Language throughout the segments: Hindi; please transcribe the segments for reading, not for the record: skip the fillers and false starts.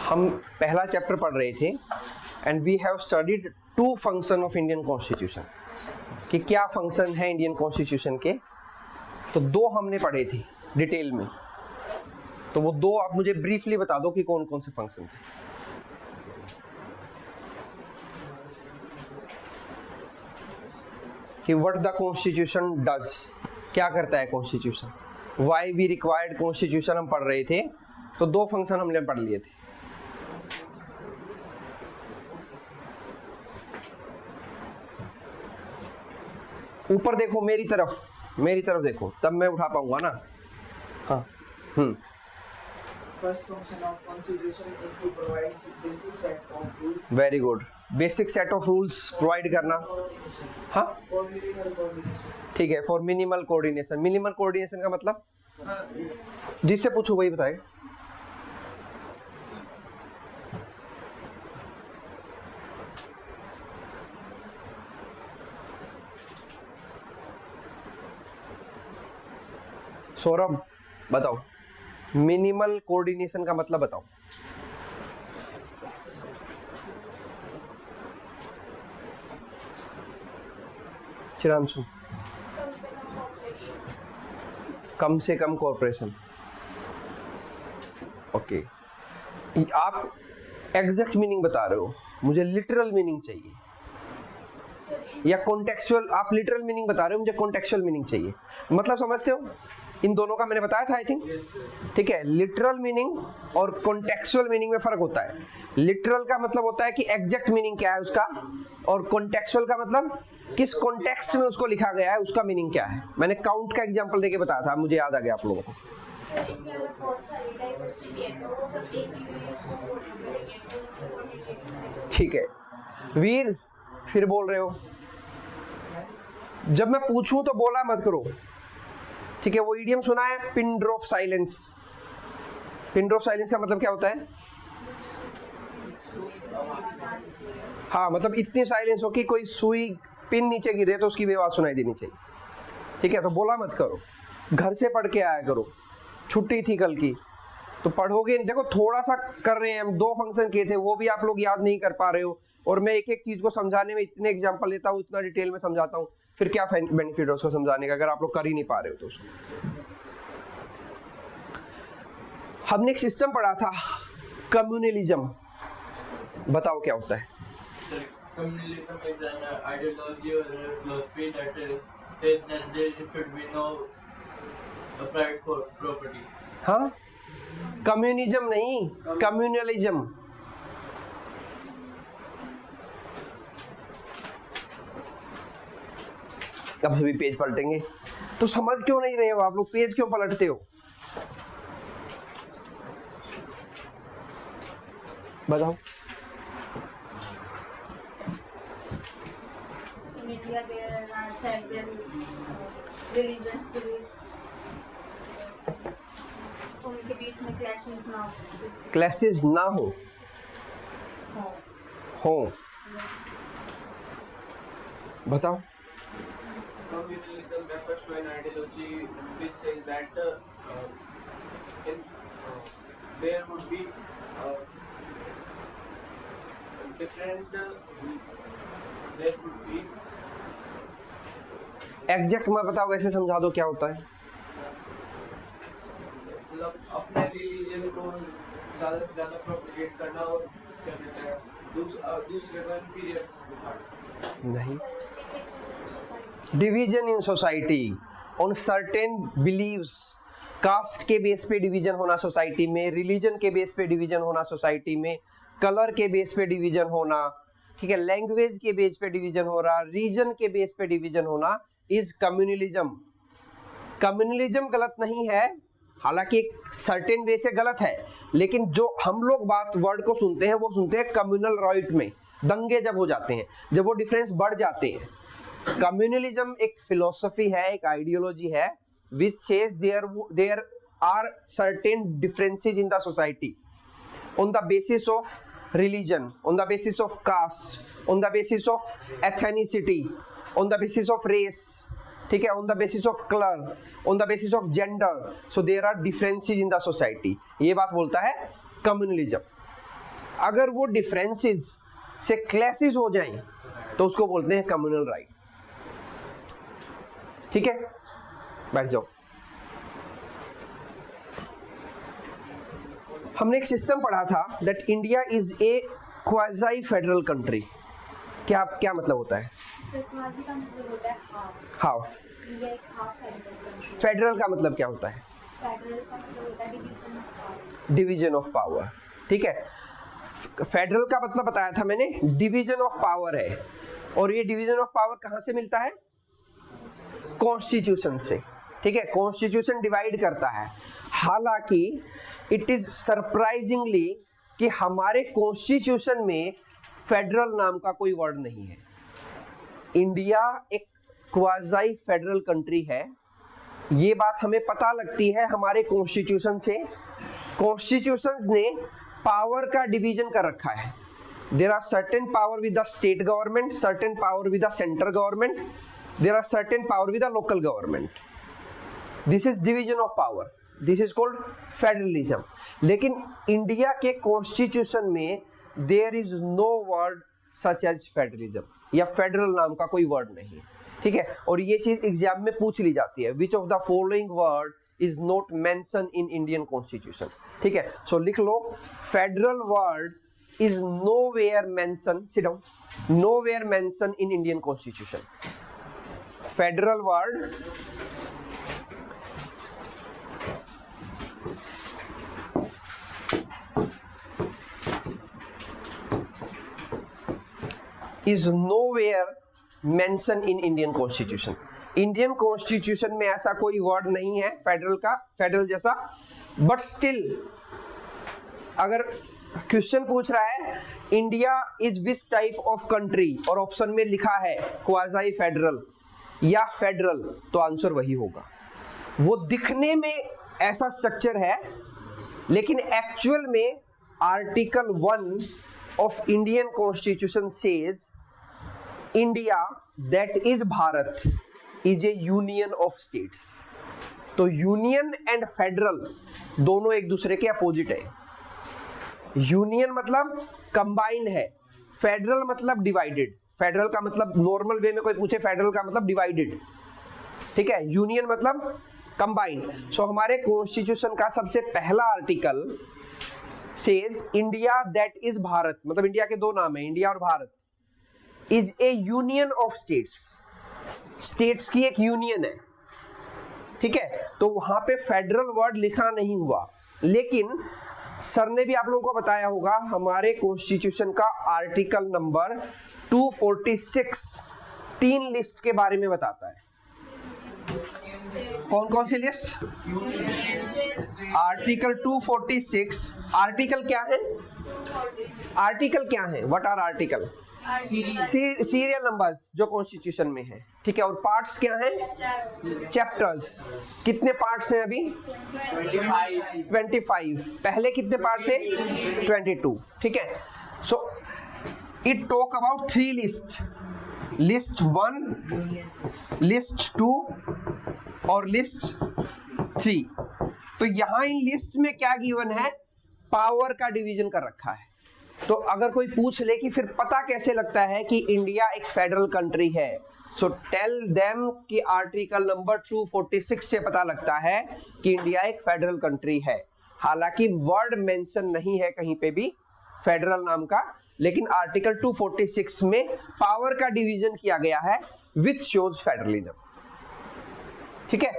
हम पहला चैप्टर पढ़ रहे थे and we have studied 2 function of Indian constitution, कि क्या फंक्शन है इंडियन कॉन्स्टिट्यूशन के। तो 2 हमने पढ़े थे डिटेल में, तो वो 2 आप मुझे ब्रीफली बता दो कि कौन कौन से फंक्शन थे। कि व्हाट द कॉन्स्टिट्यूशन डज, क्या करता है constitution, why we required constitution हम पढ़ रहे थे। तो 2 फंक्शन हमने पढ़ लिए थे। ऊपर देखो, मेरी तरफ देखो, तब मैं उठा पाऊंगा ना। हाँ, First function of constitution is to provide basic set of rules very good. Basic set of rules provide करना। हाँ for minimal coordination. ठीक है, for minimal coordination. Minimal coordination का मतलब जिससे पूछो वही बताए। सौरभ बताओ, मिनिमल कोऑर्डिनेशन का मतलब बताओ। चिरांशु, कम से कम कॉर्पोरेशन। ओके, आप एग्जैक्ट मीनिंग बता रहे हो, मुझे लिटरल मीनिंग चाहिए, या कॉन्टेक्चुअल। आप लिटरल मीनिंग बता रहे हो, मुझे कॉन्टेक्चुअल मीनिंग चाहिए। मतलब समझते हो, इन दोनों का मैंने बताया था आई थिंक। ठीक है, लिटरल मीनिंग और कॉन्टेक्चुअल मीनिंग में फर्क होता है। लिटरल का मतलब होता है कि एग्जैक्ट मीनिंग क्या है उसका, और कॉन्टेक्चुअल का मतलब किस कॉन्टेक्स्ट में उसको लिखा गया है, उसका मीनिंग क्या है। मैंने काउंट का एग्जांपल देके बताया था, मुझे याद आ गया आप लोगों को। ठीक है वीर, फिर बोल रहे हो। जब मैं पूछूं तो बोला मत करो, ठीक है। वो इडियम सुना है, pin drop silence. Pin drop silence का मतलब क्या होता है? हाँ, मतलब इतनी साइलेंस हो कि कोई सुई पिन नीचे गिरे तो उसकी भी आवाज सुनाई देनी चाहिए। ठीक है, तो बोला मत करो, घर से पढ़ के आया करो। छुट्टी थी कल की तो पढ़ोगे। देखो थोड़ा सा कर रहे हैं हम, 2 फंक्शन किए थे, वो भी आप लोग याद नहीं कर पा रहे हो। और मैं एक एक चीज को समझाने में इतने एग्जांपल लेता हूँ, इतना डिटेल में समझाता हूँ, फिर क्या बेनिफिट है उसको समझाने का अगर आप लोग कर ही नहीं पा रहे हो तो उसको। हमने एक सिस्टम पढ़ा था, कम्युनलिज्म। बताओ क्या होता है? Communalism is an ideology or a philosophy that says that there should be no private property. हाँ, कम्युनिज्म नहीं, कम्युनलिज्म। अब सभी पेज पलटेंगे तो समझ क्यों नहीं रहे हो आप लोग? पेज क्यों पलटते हो? बताओ। In India, there are several religious beliefs. उनके बीच में clashes ना हो। क्लासेस ना हो। बताओ। Communalism refers to an ideology which says that there would be different there would be exact मैं बताओ, वैसे समझा दो क्या होता है। मतलब अपने रिलीजन को ज़्यादा से ज़्यादा प्रोपेगेट करना और क्या कहते हैं दूसरे को इंफीरियर दिखाना। नहीं, division in society on certain believes. Caste के बेस पे डिवीजन होना सोसाइटी में, रिलीजन के बेस पे डिवीजन होना सोसाइटी में, कलर के बेस पे डिवीजन होना, ठीक है, लैंग्वेज के बेस पे डिवीजन हो रहा, रीजन के बेस पे डिवीजन होना, इज कम्युनलिज्म। कम्युनलिज्म गलत नहीं है, हालांकि एक सर्टेन वे से गलत है, लेकिन जो हम लोग बात वर्ड को सुनते हैं वो सुनते हैं कम्युनल राइट में। दंगे जब हो जाते हैं, जब वो डिफरेंस बढ़ जाते हैं। कम्युनलिज्म एक फिलोसफी है, एक आइडियोलॉजी है which says there are certain differences in the society on the basis of religion, on the basis of caste, on the basis of ethnicity, on the basis of race, ठीक है, on the basis of color, on the basis of gender. So there are differences in the society. ये बात बोलता है कम्युनलिज्म। अगर वो डिफरेंसेस से क्लैशेस हो जाएं तो उसको बोलते हैं कम्युनल राइट। ठीक है, बैठ जाओ। हमने एक सिस्टम पढ़ा था that India is a quasi federal country. क्या मतलब होता है? क्वाजी का मतलब होता है हाफ। इंडिया एक हाफ फेडरल कंट्री। फेडरल का मतलब क्या होता है? फेडरल का मतलब होता है division of power. Division of power. ठीक है, फेडरल का मतलब बताया था मैंने, डिवीजन ऑफ पावर है। और ये डिवीजन ऑफ पावर कहां से मिलता है? कॉन्स्टिट्यूशन से। ठीक है, कॉन्स्टिट्यूशन डिवाइड करता है। हालांकि इट इज सरप्राइजिंगली कि हमारे कॉन्स्टिट्यूशन में फेडरल नाम का कोई वर्ड नहीं है। इंडिया एक क्वाजी फेडरल कंट्री है, ये बात हमें पता लगती है हमारे कॉन्स्टिट्यूशन से। कॉन्स्टिट्यूशन ने पावर का डिवीजन कर रखा है। There are certain power with the state government, certain power with the central government, there are certain power with the local government. This is division of power, this is called federalism. लेकिन इंडिया के कॉन्स्टिट्यूशन में there is no word such as federalism, या फेडरल नाम का कोई वर्ड नहीं है। ठीक है, और ये चीज एग्जाम में पूछ ली जाती है, which of the following word is not mention in Indian constitution. ठीक है, सो लिख लो, federal word is nowhere mention, sit down, nowhere mention in Indian constitution. Federal word is nowhere mentioned in Indian Constitution. Indian constitution में ऐसा कोई वर्ड नहीं है फेडरल का, फेडरल जैसा। बट स्टिल अगर क्वेश्चन पूछ रहा है India is which type of country और ऑप्शन में लिखा है क्वाजी फेडरल या फेडरल, तो आंसर वही होगा। वो दिखने में ऐसा स्ट्रक्चर है, लेकिन एक्चुअल में article 1 of Indian constitution says India that is Bharat is a union of states. तो यूनियन एंड फेडरल दोनों एक दूसरे के अपोजिट है। यूनियन मतलब कंबाइन है, फेडरल मतलब डिवाइडेड। फेडरल का मतलब नॉर्मल वे में कोई पूछे, फेडरल का मतलब डिवाइडेड। ठीक है, यूनियन मतलब कंबाइन। सो हमारे कॉन्स्टिट्यूशन का सबसे पहला article says India that is Bharat, मतलब इंडिया के दो नाम है, इंडिया और Bharat, is a union of states. States की एक यूनियन है। ठीक है, तो वहां पे फेडरल वर्ड लिखा नहीं हुआ, लेकिन सर ने भी आप लोगों को बताया होगा हमारे कॉन्स्टिट्यूशन का आर्टिकल नंबर 246 तीन लिस्ट के बारे में बताता है। कौन कौन सी लिस्ट? आर्टिकल 246। आर्टिकल क्या है? आर्टिकल क्या है? What are article? Serial numbers जो कॉन्स्टिट्यूशन में है। ठीक है, और पार्ट्स क्या हैं? चैप्टर्स। कितने पार्ट्स हैं अभी? 25। पहले कितने पार्ट थे? 22। ठीक है, so it talk about 3 list, list 1, list 2 और लिस्ट 3। तो यहां इन लिस्ट में क्या गिवन है? पावर का डिवीजन कर रखा है। तो अगर कोई पूछ ले कि फिर पता कैसे लगता है कि इंडिया एक फेडरल कंट्री है, सो टेल देम कि आर्टिकल नंबर 246 से पता लगता है कि इंडिया एक फेडरल कंट्री है। हालांकि वर्ड मेंशन नहीं है कहीं पे भी फेडरल नाम का, लेकिन आर्टिकल 246 में पावर का डिवीजन किया गया है विच शोज फेडरलिज्म। ठीक है,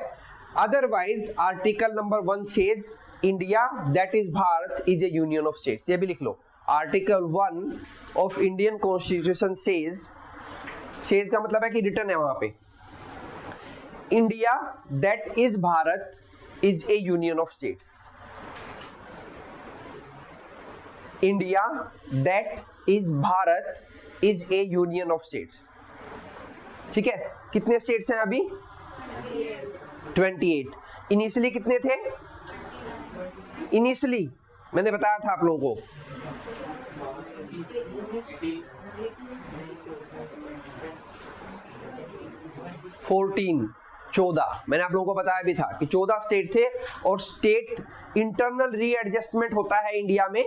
otherwise article number 1 says India that is Bharat is a union of states. ये भी लिख लो, article 1 of Indian constitution says का मतलब है कि रिटर्न है वहां पे, India that is Bharat is a union of states. India that is Bharat is a union of states. ठीक है, कितने स्टेट्स हैं अभी? 28। इनिशियली कितने थे? इनिशियली मैंने बताया था आप लोगों को 14 मैंने आप लोगों को बताया भी था कि 14 स्टेट थे। और स्टेट इंटरनल रीएडजस्टमेंट होता है इंडिया में,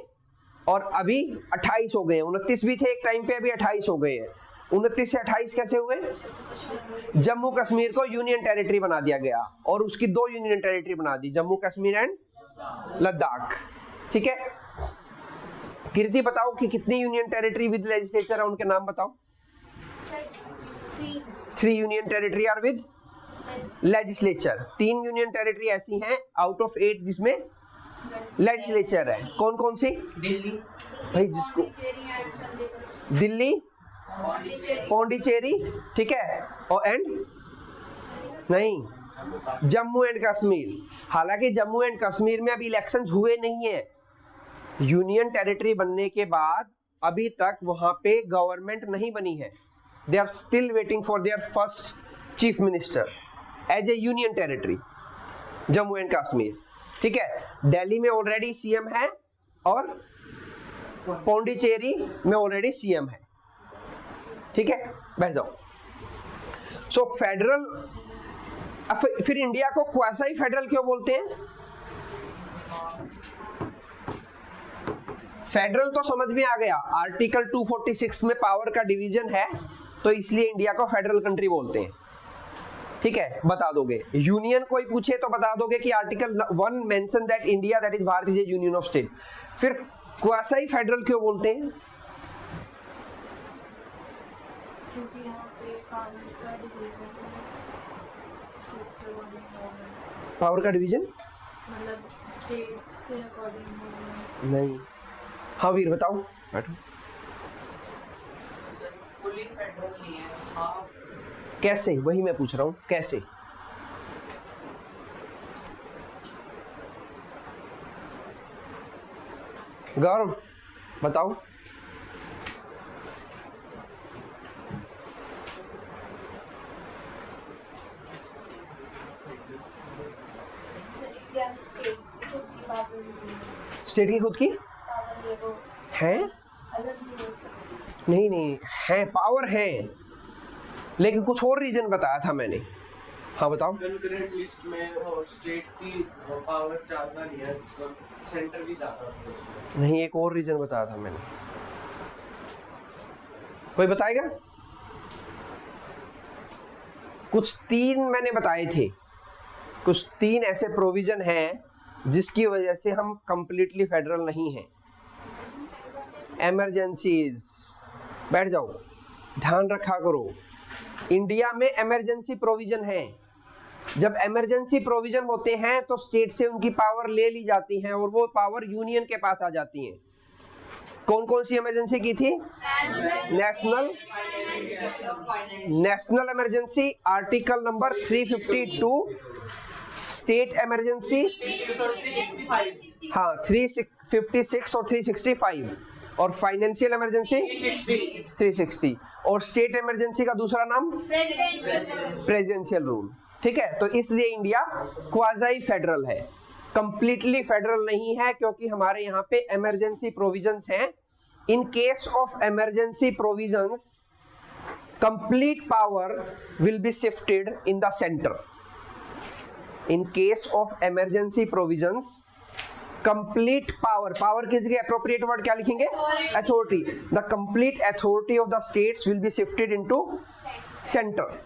और अभी 28 हो गए हैं। 29 भी थे एक टाइम पे, अभी 28 हो गए हैं। 29 से 28 कैसे हुए? जम्मू कश्मीर को यूनियन टेरिटरी बना दिया गया और उसकी 2 यूनियन टेरिटरी बना दी, जम्मू कश्मीर एंड लद्दाख। ठीक है, कीर्ति बताओ कि कितनी यूनियन टेरिटरी विद लेजिस्लेचर है, उनके नाम बताओ। 3 union territory are with legislature. 3 union territory ऐसी हैं आउट ऑफ 8 जिसमें लेजिस्लेचर है। कौन कौन सी? दिल्ली, भाई जिसको दिल्ली, पौंडीचेरी, ठीक है, और एंड नहीं, जम्मू एंड कश्मीर। हालांकि जम्मू एंड कश्मीर में अभी इलेक्शंस हुए नहीं है। यूनियन टेरिटरी बनने के बाद अभी तक वहां पे गवर्नमेंट नहीं बनी है। They are still waiting for their first chief minister as a union territory, Jammu and Kashmir. ठीक है, दिल्ली में ऑलरेडी सीएम है और पौंडीचेरी में ऑलरेडी सीएम है। ठीक है, बैठ जाओ। सो फेडरल, फिर इंडिया को क्वासी फेडरल क्यों बोलते हैं? फेडरल तो समझ में आ गया, आर्टिकल 246 में पावर का डिवीजन है, तो इसलिए इंडिया को फेडरल कंट्री बोलते हैं। ठीक है, बता दोगे। यूनियन कोई पूछे तो बता दोगे कि article 1 mention that India that is Bharat is a union of state. फिर क्वासी फेडरल क्यों बोलते हैं? क्योंकि यहाँ पे पावर्स का डिवीजन है, पावर का डिवीजन मतलब स्टेट्स के अकॉर्डिंग नहीं। हाँ वीर बताओ, बैठो। फुली फेडरल नहीं है, हाफ। कैसे? वही मैं पूछ रहा हूँ, कैसे? गौरव बताओ। स्टेट की खुद की है? नहीं नहीं है, पावर है, लेकिन कुछ और रीजन बताया था मैंने। हाँ बताओ। कंकरेंट लिस्ट में स्टेट की पावर ज्यादा नहीं है, तो सेंटर भी ज्यादा है। नहीं, एक और रीजन बताया था मैंने, कोई बताएगा? कुछ 3 मैंने बताए थे, कुछ 3 ऐसे प्रोविजन हैं जिसकी वजह से हम कंप्लीटली फेडरल नहीं हैं। इमरजेंसीज, बैठ जाओ, ध्यान रखा करो। इंडिया में इमरजेंसी प्रोविजन है। जब इमरजेंसी प्रोविजन होते हैं तो स्टेट से उनकी पावर ले ली जाती है और वो पावर यूनियन के पास आ जाती है। कौन कौन सी इमरजेंसी की थी? National emergency, article number 352, state emergency, हाँ 356 और 365, और फाइनेंशियल इमरजेंसी 360, और स्टेट इमरजेंसी का दूसरा नाम प्रेसिडेंशियल रूल। ठीक है, तो इसलिए इंडिया क्वाजी फेडरल है, कंप्लीटली फेडरल नहीं है, क्योंकि हमारे यहाँ पे इमरजेंसी प्रोविजंस हैं। In case of emergency provisions, complete power will be shifted in the centre. In case of emergency provisions, complete power, power की जगह अप्रोप्रिएट वर्ड क्या लिखेंगे? Authority. The complete authority of the states will be shifted into centre.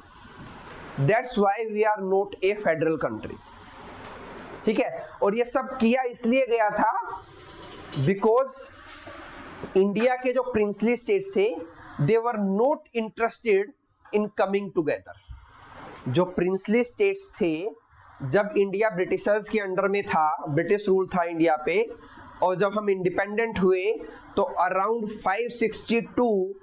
That's why we are not a federal country. ठीक है, और ये सब किया इसलिए गया था बिकॉज इंडिया के जो प्रिंसली स्टेट्स थे, they were not interested in coming together. जो प्रिंसली स्टेट्स थे, जब इंडिया ब्रिटिशर्स के अंडर में था, ब्रिटिश रूल था इंडिया पे, और जब हम इंडिपेंडेंट हुए तो अराउंड 562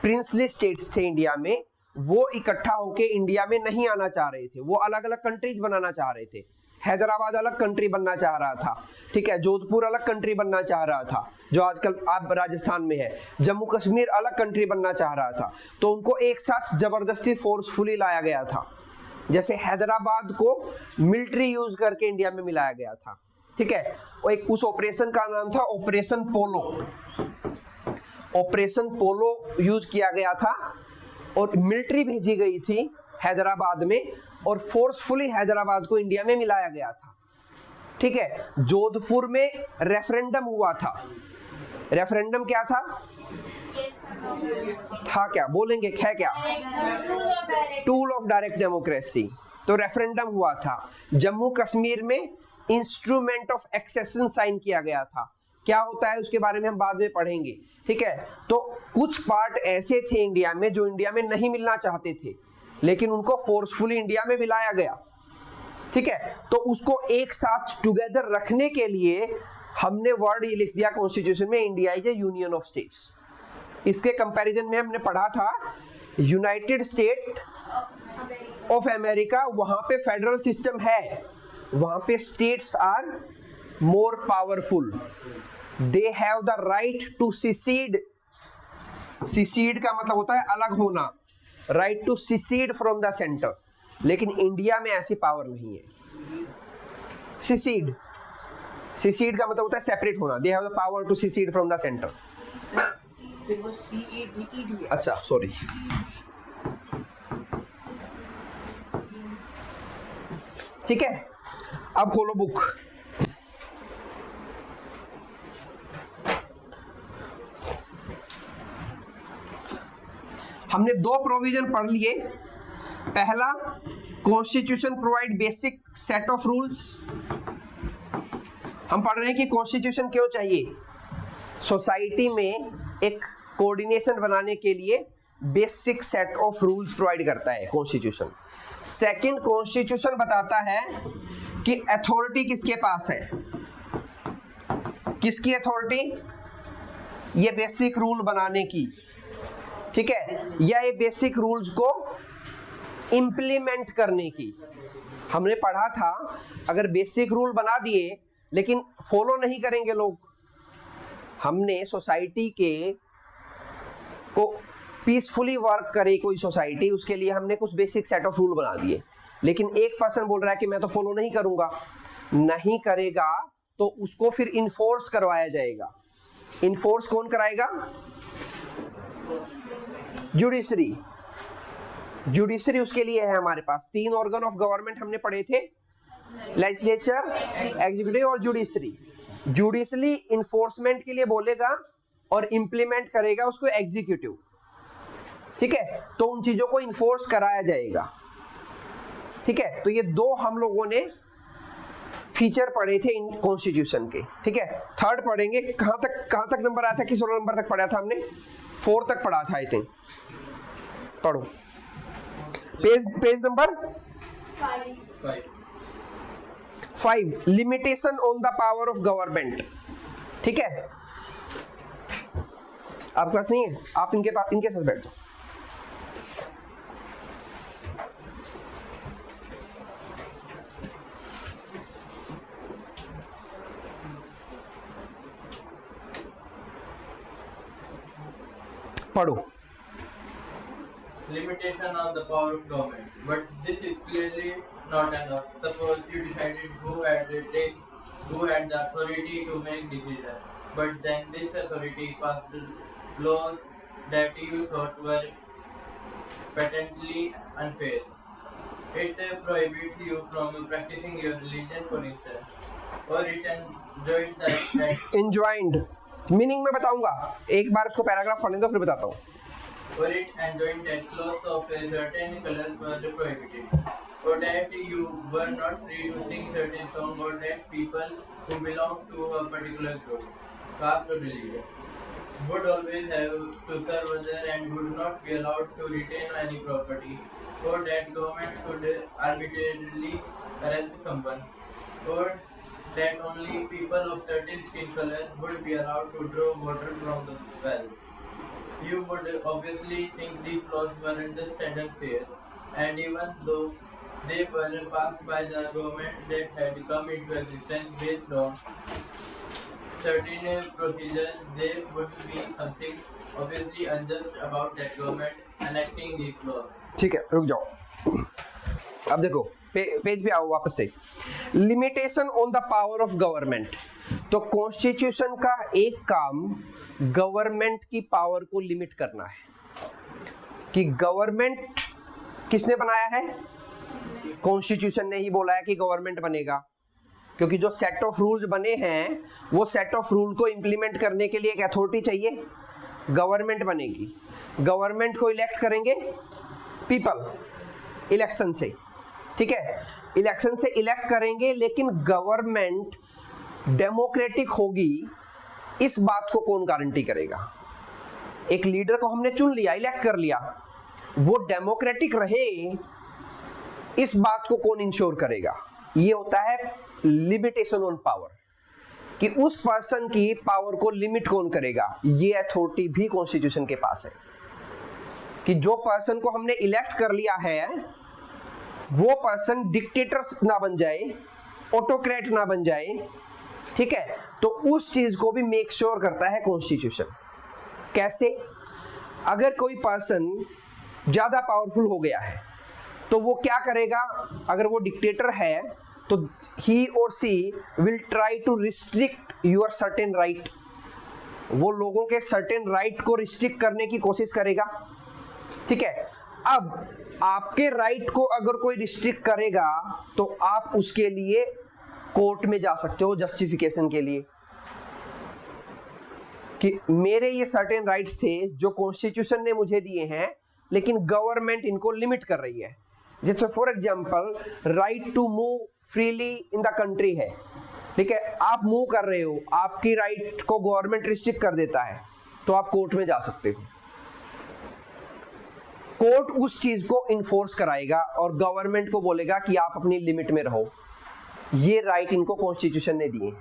प्रिंसली स्टेट्स थे इंडिया में। वो इकट्ठा होके इंडिया में नहीं आना चाह रहे थे, वो अलग अलग कंट्रीज बनाना चाह रहे थे। हैदराबाद अलग कंट्री बनना चाह रहा था, ठीक है, जोधपुर अलग कंट्री बनना चाह रहा था जो आजकल आप राजस्थान में है, जम्मू कश्मीर अलग कंट्री बनना चाह रहा था। तो उनको एक साथ जबरदस्ती फोर्सफुली लाया गया था। जैसे हैदराबाद को मिलिट्री यूज करके इंडिया में मिलाया गया था। ठीक है, और एक उस ऑपरेशन का नाम था ऑपरेशन पोलो। ऑपरेशन पोलो यूज किया गया था और मिलिट्री भेजी गई थी हैदराबाद में और फोर्सफुली हैदराबाद को इंडिया में मिलाया गया था। ठीक है, जोधपुर में रेफरेंडम हुआ था। रेफरेंडम क्या था? था क्या बोलेंगे, है क्या? Tool of direct democracy. तो रेफरेंडम हुआ था। जम्मू कश्मीर में इंस्ट्रूमेंट ऑफ एक्सेशन साइन किया गया था। क्या होता है उसके बारे में हम बाद में पढ़ेंगे, ठीक है। तो कुछ पार्ट ऐसे थे इंडिया में जो इंडिया में नहीं मिलना चाहते थे, लेकिन उनको फोर्सफुली इंडिया में मिलाया गया, ठीक है। तो उसको एक साथ टुगेदर रखने के लिए हमने वर्ड ये लिख दिया कॉन्स्टिट्यूशन में, India is a union of states. इसके कंपैरिजन में हमने पढ़ा था यूनाइटेड स्टेट ऑफ अमेरिका, वहां पे फेडरल सिस्टम है, वहां पे states are more powerful, they have the right to secede. Secede का मतलब होता है अलग होना, right to secede from the centre. लेकिन इंडिया में ऐसी पावर नहीं है। सिसीड, सिसीड का मतलब होता है सेपरेट होना, they have the power to secede from the centre. फिर वो CADED। अच्छा सॉरी, ठीक है। अब खोलो बुक। हमने दो प्रोविजन पढ़ लिए। पहला, constitution provide basic set of rules. हम पढ़ रहे हैं कि कॉन्स्टिट्यूशन क्यों चाहिए। सोसाइटी में एक कोऑर्डिनेशन बनाने के लिए basic set of rules provide करता है कॉन्स्टिट्यूशन। सेकंड, कॉन्स्टिट्यूशन बताता है कि अथॉरिटी किसके पास है। किसकी अथॉरिटी? ये बेसिक रूल बनाने की, ठीक है, या ये बेसिक रूल्स को इंप्लीमेंट करने की। हमने पढ़ा था अगर बेसिक रूल बना दिए लेकिन फॉलो नहीं करेंगे लोग। हमने सोसाइटी के को पीसफुली वर्क करे कोई सोसाइटी, उसके लिए हमने कुछ बेसिक सेट ऑफ रूल बना दिए, लेकिन एक पर्सन बोल रहा है कि मैं तो फॉलो नहीं करूंगा, नहीं करेगा तो उसको फिर इन्फोर्स करवाया जाएगा। इन्फोर्स कौन कराएगा? जुडिशरी। जुडिशरी उसके लिए है हमारे पास। 3 ऑर्गन ऑफ गवर्नमेंट हमने पढ़े थे, लेजिस्लेचर, एग्जीक्यूटिव और जुडिशरी। जुडिशरी इन्फोर्समेंट के लिए बोलेगा और इंप्लीमेंट करेगा उसको एग्जीक्यूटिव, ठीक है। तो उन चीजों को इन्फोर्स कराया जाएगा, ठीक है। तो ये दो हम लोगों ने फीचर पढ़े थे इन कॉन्स्टिट्यूशन के, ठीक है। थर्ड पढ़ेंगे। कहां तक नंबर आया था, किस नंबर तक पढ़ा था हमने? 4 तक पढ़ा था आई थिंक। पढ़ो page number 5, limitation on the power of government, ठीक है। आपके पास नहीं है, आप इनके साथ बैठ जाओ। पढ़ो। Limitation on the power of government, but this is clearly not enough. Suppose you decided who had the authority to make decisions, but then this authority passed laws that you thought were patently unfair. It prohibits you from practicing your religion, for instance, or it enjoined that enjoined meaning मैं बताऊंगा, एक बार उसको पैराग्राफ पढ़ने दो फिर बताता हूँ। or it enjoined that clothes of a certain color were prohibited, or that you were not free to sing certain songs, or that people who belong to a particular group, caste or religion, would always have to serve others and would not be allowed to retain any property, or that government could arbitrarily arrest someone, or that only people of certain skin color would be allowed to draw water from the wells. You would obviously think these laws were unjust and unfair, and even though they were passed by the government that had come into existence based on certain procedures, there would be something obviously unjust about that government enacting these laws. ठीक है, रुक जाओ। अब देखो पेज पे आओ वापस से। Limitation on the power of government. तो कॉन्स्टिट्यूशन का एक काम गवर्नमेंट की पावर को लिमिट करना है कि गवर्नमेंट किसने बनाया है? कॉन्स्टिट्यूशन ने ही बोला है कि गवर्नमेंट बनेगा, क्योंकि जो सेट ऑफ रूल्स बने हैं वो सेट ऑफ रूल को इंप्लीमेंट करने के लिए एक अथॉरिटी चाहिए, गवर्नमेंट बनेगी। गवर्नमेंट को इलेक्ट करेंगे पीपल इलेक्शन से, ठीक है, इलेक्शन से इलेक्ट करेंगे, लेकिन गवर्नमेंट डेमोक्रेटिक होगी इस बात को कौन गारंटी करेगा? एक लीडर को हमने चुन लिया, इलेक्ट कर लिया, वो डेमोक्रेटिक रहे इस बात को कौन इंश्योर करेगा? ये होता है लिमिटेशन ऑन पावर, कि उस पर्सन की पावर को लिमिट कौन करेगा? ये अथॉरिटी भी कॉन्स्टिट्यूशन के पास है, कि जो पर्सन को हमने इलेक्ट कर लिया है वो पर्सन डिक्टेटर ना बन जाए, ऑटोक्रेट ना बन जाए, ठीक है, तो उस चीज को भी मेक श्योर करता है कॉन्स्टिट्यूशन। कैसे? अगर कोई पर्सन ज्यादा पावरफुल हो गया है तो वो क्या करेगा? अगर वो डिक्टेटर है तो ही और she will try to restrict your certain right, वो लोगों के सर्टेन राइट को रिस्ट्रिक्ट करने की कोशिश करेगा, ठीक है। अब आपके राइट को अगर कोई रिस्ट्रिक्ट करेगा तो आप उसके लिए कोर्ट में जा सकते हो जस्टिफिकेशन के लिए, कि मेरे ये सर्टेन राइट्स थे जो कॉन्स्टिट्यूशन ने मुझे दिए हैं, लेकिन गवर्नमेंट इनको लिमिट कर रही है। जैसे for example right to move freely in the country है, ठीक है, आप मूव कर रहे हो, आपकी राइट को गवर्नमेंट रिस्ट्रिक्ट कर देता है, तो आप कोर्ट में जा सकते हो। कोर्ट उस चीज को इन्फोर्स कराएगा और गवर्नमेंट को बोलेगा कि आप अपनी लिमिट में रहो। ये राइट इनको कॉन्स्टिट्यूशन ने दिए।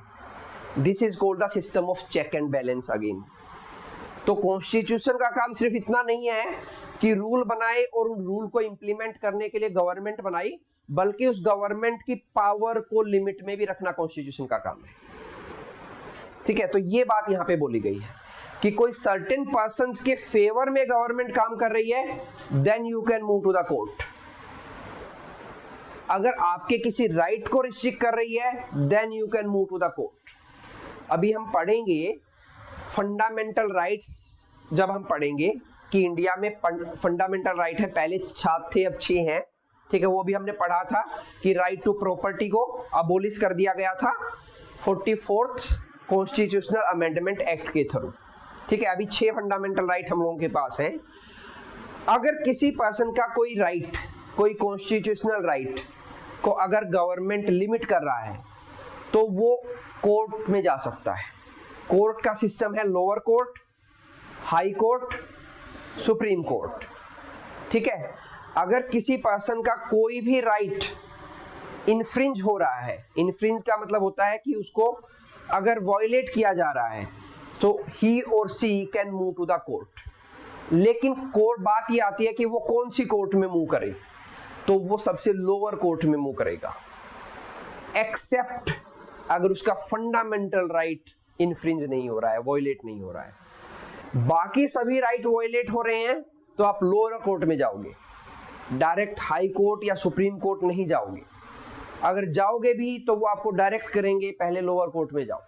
This is called the system of check and balance again. तो कॉन्स्टिट्यूशन का काम सिर्फ इतना नहीं है कि रूल बनाए और उन रूल को इंप्लीमेंट करने के लिए गवर्नमेंट बनाई, बल्कि उस गवर्नमेंट की पावर को लिमिट में भी रखना कॉन्स्टिट्यूशन का काम है, ठीक है। तो ये बात यहां पे बोली गई है कि कोई सर्टेन पर्संस के फेवर में गवर्नमेंट काम कर रही है, then you can move to the court. अगर आपके किसी राइट को रिस्ट्रिक्ट कर रही है, then you can move to the court. अभी हम पढ़ेंगे फंडामेंटल राइट्स, जब हम पढ़ेंगे कि इंडिया में फंडामेंटल राइट है, पहले 7 थे अब 6 हैं, ठीक है, वो भी हमने पढ़ा था कि राइट टू प्रॉपर्टी को अबोलिश कर दिया गया था 44th कॉन्स्टिट्यूशनल अमेंडमेंट एक्ट के थ्रू, ठीक है। अभी 6 फंडामेंटल राइट हम लोगों के पास हैं। अगर किसी पर्सन का कोई राइट, कोई कॉन्स्टिट्यूशनल राइट को अगर गवर्नमेंट लिमिट कर रहा है तो वो कोर्ट में जा सकता है। कोर्ट का सिस्टम है lower court, high court, supreme court, ठीक है। अगर किसी पर्सन का कोई भी राइट इन्फ्रिंज हो रहा है, इन्फ्रिंज का मतलब होता है कि उसको अगर वॉयलेट किया जा रहा है, तो ही और she can move to the court. लेकिन कोर्ट, बात ये आती है कि वो कौन सी कोर्ट में मूव करे, तो वो सबसे लोअर कोर्ट में मूव करेगा, एक्सेप्ट अगर उसका फंडामेंटल राइट इन्फ्रिंज नहीं हो रहा है, वॉयलेट नहीं हो रहा है। बाकी सभी राइट वॉयलेट हो रहे हैं तो आप लोअर कोर्ट में जाओगे, डायरेक्ट हाई कोर्ट या सुप्रीम कोर्ट नहीं जाओगे। अगर जाओगे भी तो वो आपको डायरेक्ट करेंगे पहले लोअर कोर्ट में जाओ।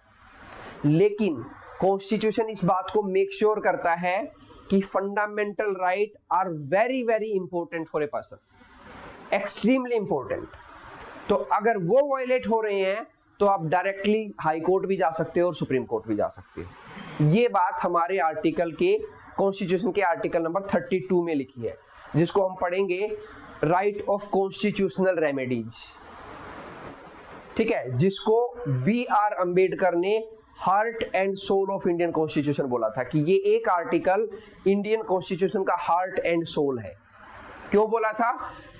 लेकिन कॉन्स्टिट्यूशन इस बात को मेक श्योर करता है कि fundamental right are very very important for a person, extremely important. तो अगर वो वायलेट हो रहे हैं तो आप डायरेक्टली हाई कोर्ट भी जा सकते हो और सुप्रीम कोर्ट भी जा सकते हो। ये बात हमारे आर्टिकल के, कॉन्स्टिट्यूशन के आर्टिकल नंबर 32 में लिखी है, जिसको हम पढ़ेंगे राइट ऑफ कॉन्स्टिट्यूशनल रेमेडीज, ठीक है, जिसको B.R. अम्बेडकर ने heart and soul of Indian constitution बोला था कि ये एक आर्टिकल इंडियन कॉन्स्टिट्यूशन का हार्ट एंड सोल है। क्यों बोला था?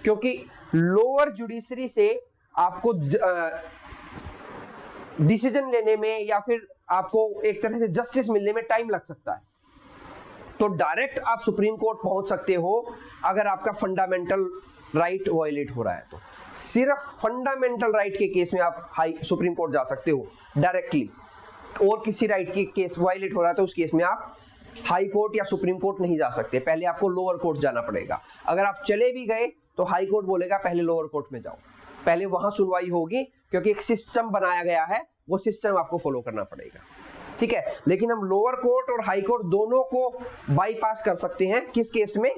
क्योंकि लोअर जुडिशरी से आपको डिसीजन लेने में या फिर आपको एक तरह से जस्टिस मिलने में टाइम लग सकता है, तो डायरेक्ट आप सुप्रीम कोर्ट पहुंच सकते हो अगर आपका फंडामेंटल राइट वायलेट हो रहा है। तो सिर्फ फंडामेंटल राइट के केस में आप हाई सुप्रीम कोर्ट जा सकते हो डायरेक्टली, और किसी राइट के केस वायलेट हो रहा है तो उस केस में आप हाई कोर्ट या सुप्रीम कोर्ट नहीं जा सकते, पहले आपको लोअर कोर्ट जाना पड़ेगा। अगर आप चले भी गए तो हाई कोर्ट बोलेगा पहले लोअर कोर्ट में जाओ, पहले वहां सुनवाई होगी, क्योंकि एक सिस्टम बनाया गया है, वो सिस्टम आपको फॉलो करना पड़ेगा, ठीक है। लेकिन हम लोअर कोर्ट और हाई कोर्ट दोनों को बाईपास कर सकते हैं, किस केस में?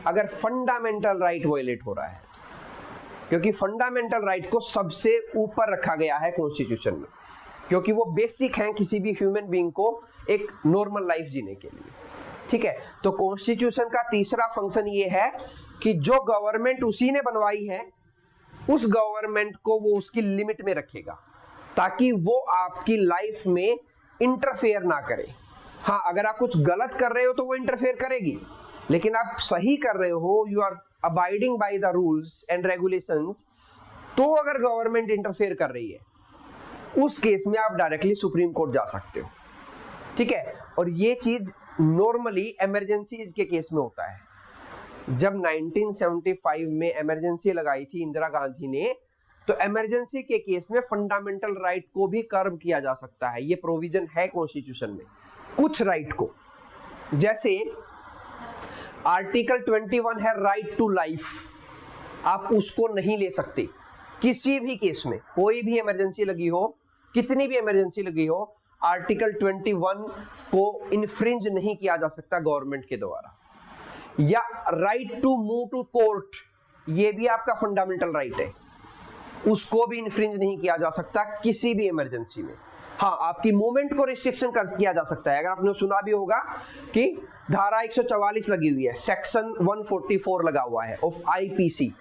अगर फंडामेंटल राइट वायलेट हो रहा है, क्योंकि फंडामेंटल राइट को सबसे ऊपर रखा गया है कॉन्स्टिट्यूशन में, क्योंकि वो बेसिक हैं किसी भी ह्यूमन बीइंग को एक नॉर्मल लाइफ जीने के लिए। ठीक है, तो कॉन्स्टिट्यूशन का तीसरा फंक्शन ये है कि जो गवर्नमेंट उसी ने बनवाई है उस गवर्नमेंट को वो उसकी लिमिट में रखेगा, ताकि वो आपकी लाइफ में इंटरफेयर ना करे। हाँ, अगर आप कुछ गलत कर रहे हो तो वो इंटरफेयर करेगी, लेकिन आप सही कर रहे हो, you are abiding by the rules and regulations, तो अगर गवर्नमेंट इंटरफेयर कर रही है उस केस में आप डायरेक्टली सुप्रीम कोर्ट जा सकते हो। ठीक है, और ये चीज नॉर्मली इमरजेंसीज के केस में होता है। जब 1975 में इमरजेंसी लगाई थी इंदिरा गांधी ने, तो इमरजेंसी के केस में फंडामेंटल राइट को भी कर्व किया जा सकता है। ये प्रोविजन है कॉन्स्टिट्यूशन में कुछ राइट को, जैसे आर्टिकल 21 है राइट टू लाइफ, आप उसको नहीं ले सकते किसी भी केस में। कोई भी इमरजेंसी लगी हो, कितनी भी इमरजेंसी लगी हो, आर्टिकल 21 को इन्फ्रिंज नहीं किया जा सकता गवर्नमेंट के द्वारा। या right to move to court, ये भी आपका फंडामेंटल राइट है, उसको भी इन्फ्रिंज नहीं किया जा सकता किसी भी इमरजेंसी में। हाँ, आपकी मूवमेंट को रिस्ट्रिक्शन किया जा सकता है। अगर आपने सुना भी होगा कि धारा 144 लगी हुई है, सेक्शन 144 लगा हुआ है of IPC,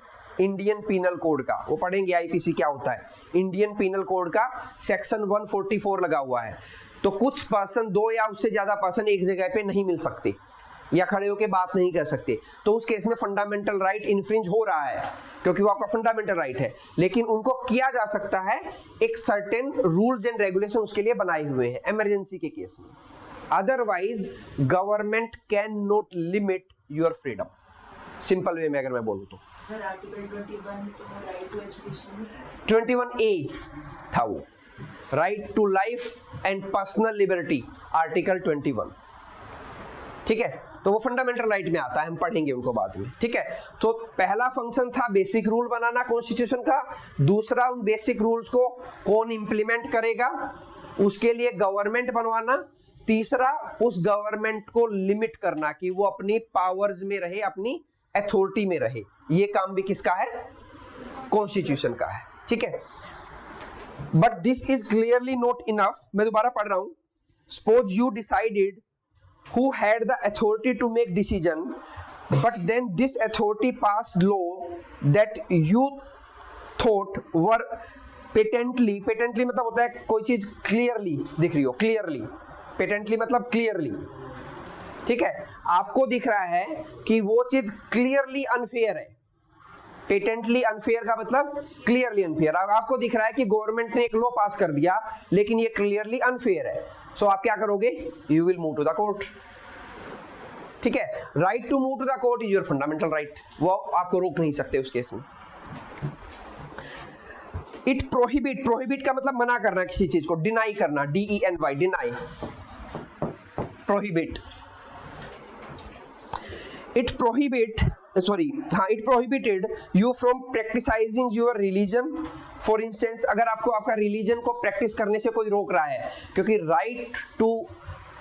Indian penal code का, वो पढ़ेंगे आईपीसी क्या होता है। इंडियन पीनल कोड का सेक्शन 144 लगा हुआ है, तो कुछ पर्सन, 2 या उससे ज्यादा पर्सन एक जगह पे नहीं मिल सकते या खड़े होकर बात नहीं कर सकते, तो उस केस में फंडामेंटल राइट इन्फ्रिंज हो रहा है, क्योंकि वो आपका फंडामेंटल राइट है। लेकिन उनको किया जा सकता है, एक सर्टेन रूल्स एंड रेगुलेशन उसके लिए बनाए हुए हैं इमरजेंसी के केस में। Otherwise government can not limit your freedom. Simple way में अगर मैं बोलूं तो सर आर्टिकल 21 तो राइट टू एजुकेशन, 21A था वो, right to life and personal liberty, article 21। ठीक है, तो वो फंडामेंटल राइट में आता है, हम पढ़ेंगे उनको बाद में। ठीक है, तो पहला फंक्शन था बेसिक रूल बनाना कॉन्स्टिट्यूशन का। दूसरा, उन बेसिक रूल्स को कौन इंप्लीमेंट करेगा, उसके लिए गवर्नमेंट बनवाना। तीसरा, उस गवर्नमेंट को लिमिट करना कि वो अपनी पावर्स में रहे, अपनी अथॉरिटी में रहे। ये काम भी किसका है? कॉन्स्टिट्यूशन का है। ठीक है, but this is clearly not enough. मैं दोबारा पढ़ रहा हूं। Suppose you decided who had the authority to make decision, but then this authority passed law that you thought were patently मतलब होता है कोई चीज क्लियरली दिख रही हो, क्लियरली, patently मतलब क्लियरली। ठीक है, आपको दिख रहा है कि वो चीज क्लियरली अनफेयर है। पेटेंटली अनफेयर का मतलब क्लियरली अनफेयर। अब आपको दिख रहा है कि गवर्नमेंट ने एक लॉ पास कर दिया, लेकिन ये क्लियरली अनफेयर है, सो आप क्या करोगे? You will move to the court. ठीक है, right to move to the court is your fundamental right, वो आपको रोक नहीं सकते उस केस में। इट प्रोहिबिट, प्रोहिबिट का मतलब मना करना किसी चीज को, डिनाई करना, DENY, deny, prohibit. It prohibited you from practicising your religion. For instance, अगर आपको आपका रिलीजन को प्रैक्टिस करने से कोई रोक रहा है, क्योंकि right to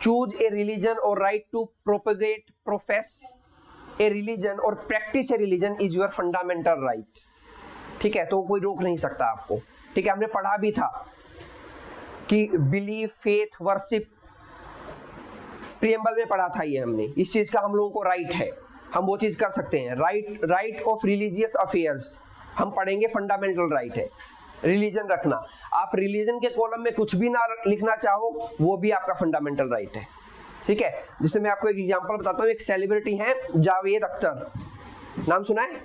choose a religion और right to propagate, profess a religion और practice a religion is your fundamental right. ठीक है, तो कोई रोक नहीं सकता आपको। ठीक है, हमने पढ़ा भी था कि बिलीफ, फेथ, वर्शिप, प्रीएम्बल में पढ़ा था ये हमने। इस चीज का हम लोगों को राइट है, हम वो चीज कर सकते हैं। राइट ऑफ रिलीजियस अफेयर्स हम पढ़ेंगे, फंडामेंटल राइट है रिलीजन रखना। आप रिलीजन के कॉलम में कुछ भी ना लिखना चाहो, वो भी आपका फंडामेंटल राइट है। ठीक है, जैसे मैं आपको एक एग्जांपल बताता हूँ। एक सेलिब्रिटी हैं जावेद अख्तर, नाम सुना है?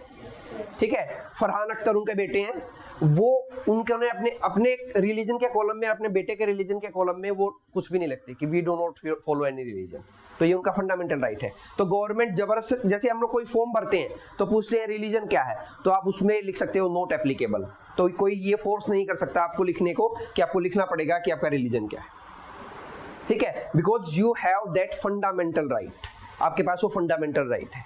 ठीक है, फरहान अख्तर उनके बेटे हैं। वो उन्होंने अपने रिलीजन के कॉलम में, अपने बेटे के रिलीजन के कॉलम में वो कुछ भी नहीं लिखते कि we do not follow any religion. तो ये उनका फंडामेंटल राइट है। तो गवर्नमेंट जबरदस्त, जैसे हम लोग कोई फॉर्म भरते हैं तो पूछते हैं रिलीजन क्या है, तो आप उसमें लिख सकते हो नॉट एप्लीकेबल। तो कोई ये फोर्स नहीं कर सकता आपको लिखने को कि आपको लिखना पड़ेगा कि आपका रिलीजन क्या है। ठीक है, because you have that fundamental right, आपके पास वो फंडामेंटल राइट है।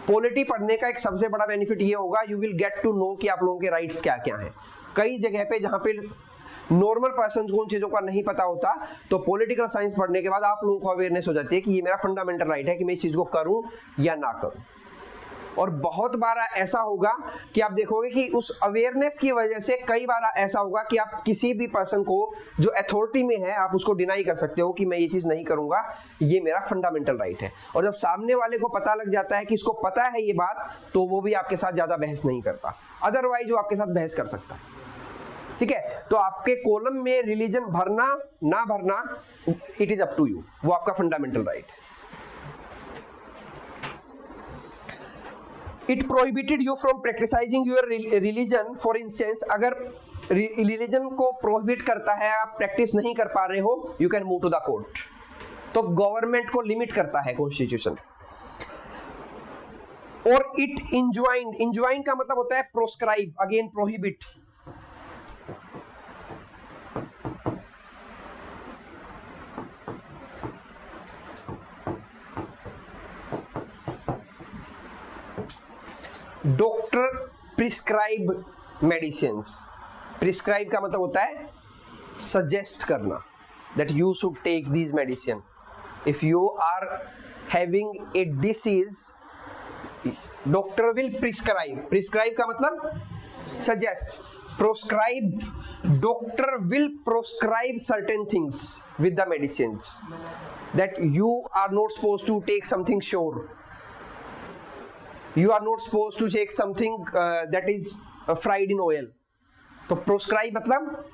पॉलिटी पढ़ने का एक सबसे बड़ा बेनिफिट ये होगा, you will get to know कि आप लोगों के राइट्स क्या क्या हैं। कई जगह पे जहाँ पे नॉर्मल पर्सन को उन चीज़ों का नहीं पता होता, तो पॉलिटिकल साइंस पढ़ने के बाद आप लोगों को अवेयरनेस हो जाती है कि ये मेरा फंडामेंटल राइट है कि मैं इस चीज़ को करूँ या ना करूँ। और बहुत बार ऐसा होगा कि आप देखोगे कि उस अवेयरनेस की वजह से कई बार ऐसा होगा कि आप किसी भी पर्सन को जो अथॉरिटी में है आप उसको डिनाई कर सकते हो कि मैं ये चीज़ नहीं करूँगा, ये मेरा फंडामेंटल राइट है। और जब सामने वाले को पता लग जाता है कि इसको पता है ये बात, तो वो भी आपके साथ ज़्यादा बहस नहीं करता, अदरवाइज वो आपके साथ बहस कर सकता है। ठीक है, तो आपके कॉलम में रिलीजन भरना ना भरना it is up to you, वो आपका फंडामेंटल राइट है। It prohibited you from practicising your religion, for instance अगर रिलीजन को प्रोहिबिट करता है, आप प्रैक्टिस नहीं कर पा रहे हो, you can move to the court. तो गवर्नमेंट को लिमिट करता है कॉन्स्टिट्यूशन। और इट इंजॉइंड का मतलब होता है proscribe, again prohibit. Doctor prescribe medicine. Prescribe का मतलब होता है सजेस्ट करना, that you should take these medicine if you are having a disease, doctor will prescribe. Prescribe का मतलब suggest. Proscribe, doctor will proscribe certain things with the medicines, that you are not supposed to take something sure, you are not supposed to take something that is fried in oil। तो प्रोस्क्राइब मतलब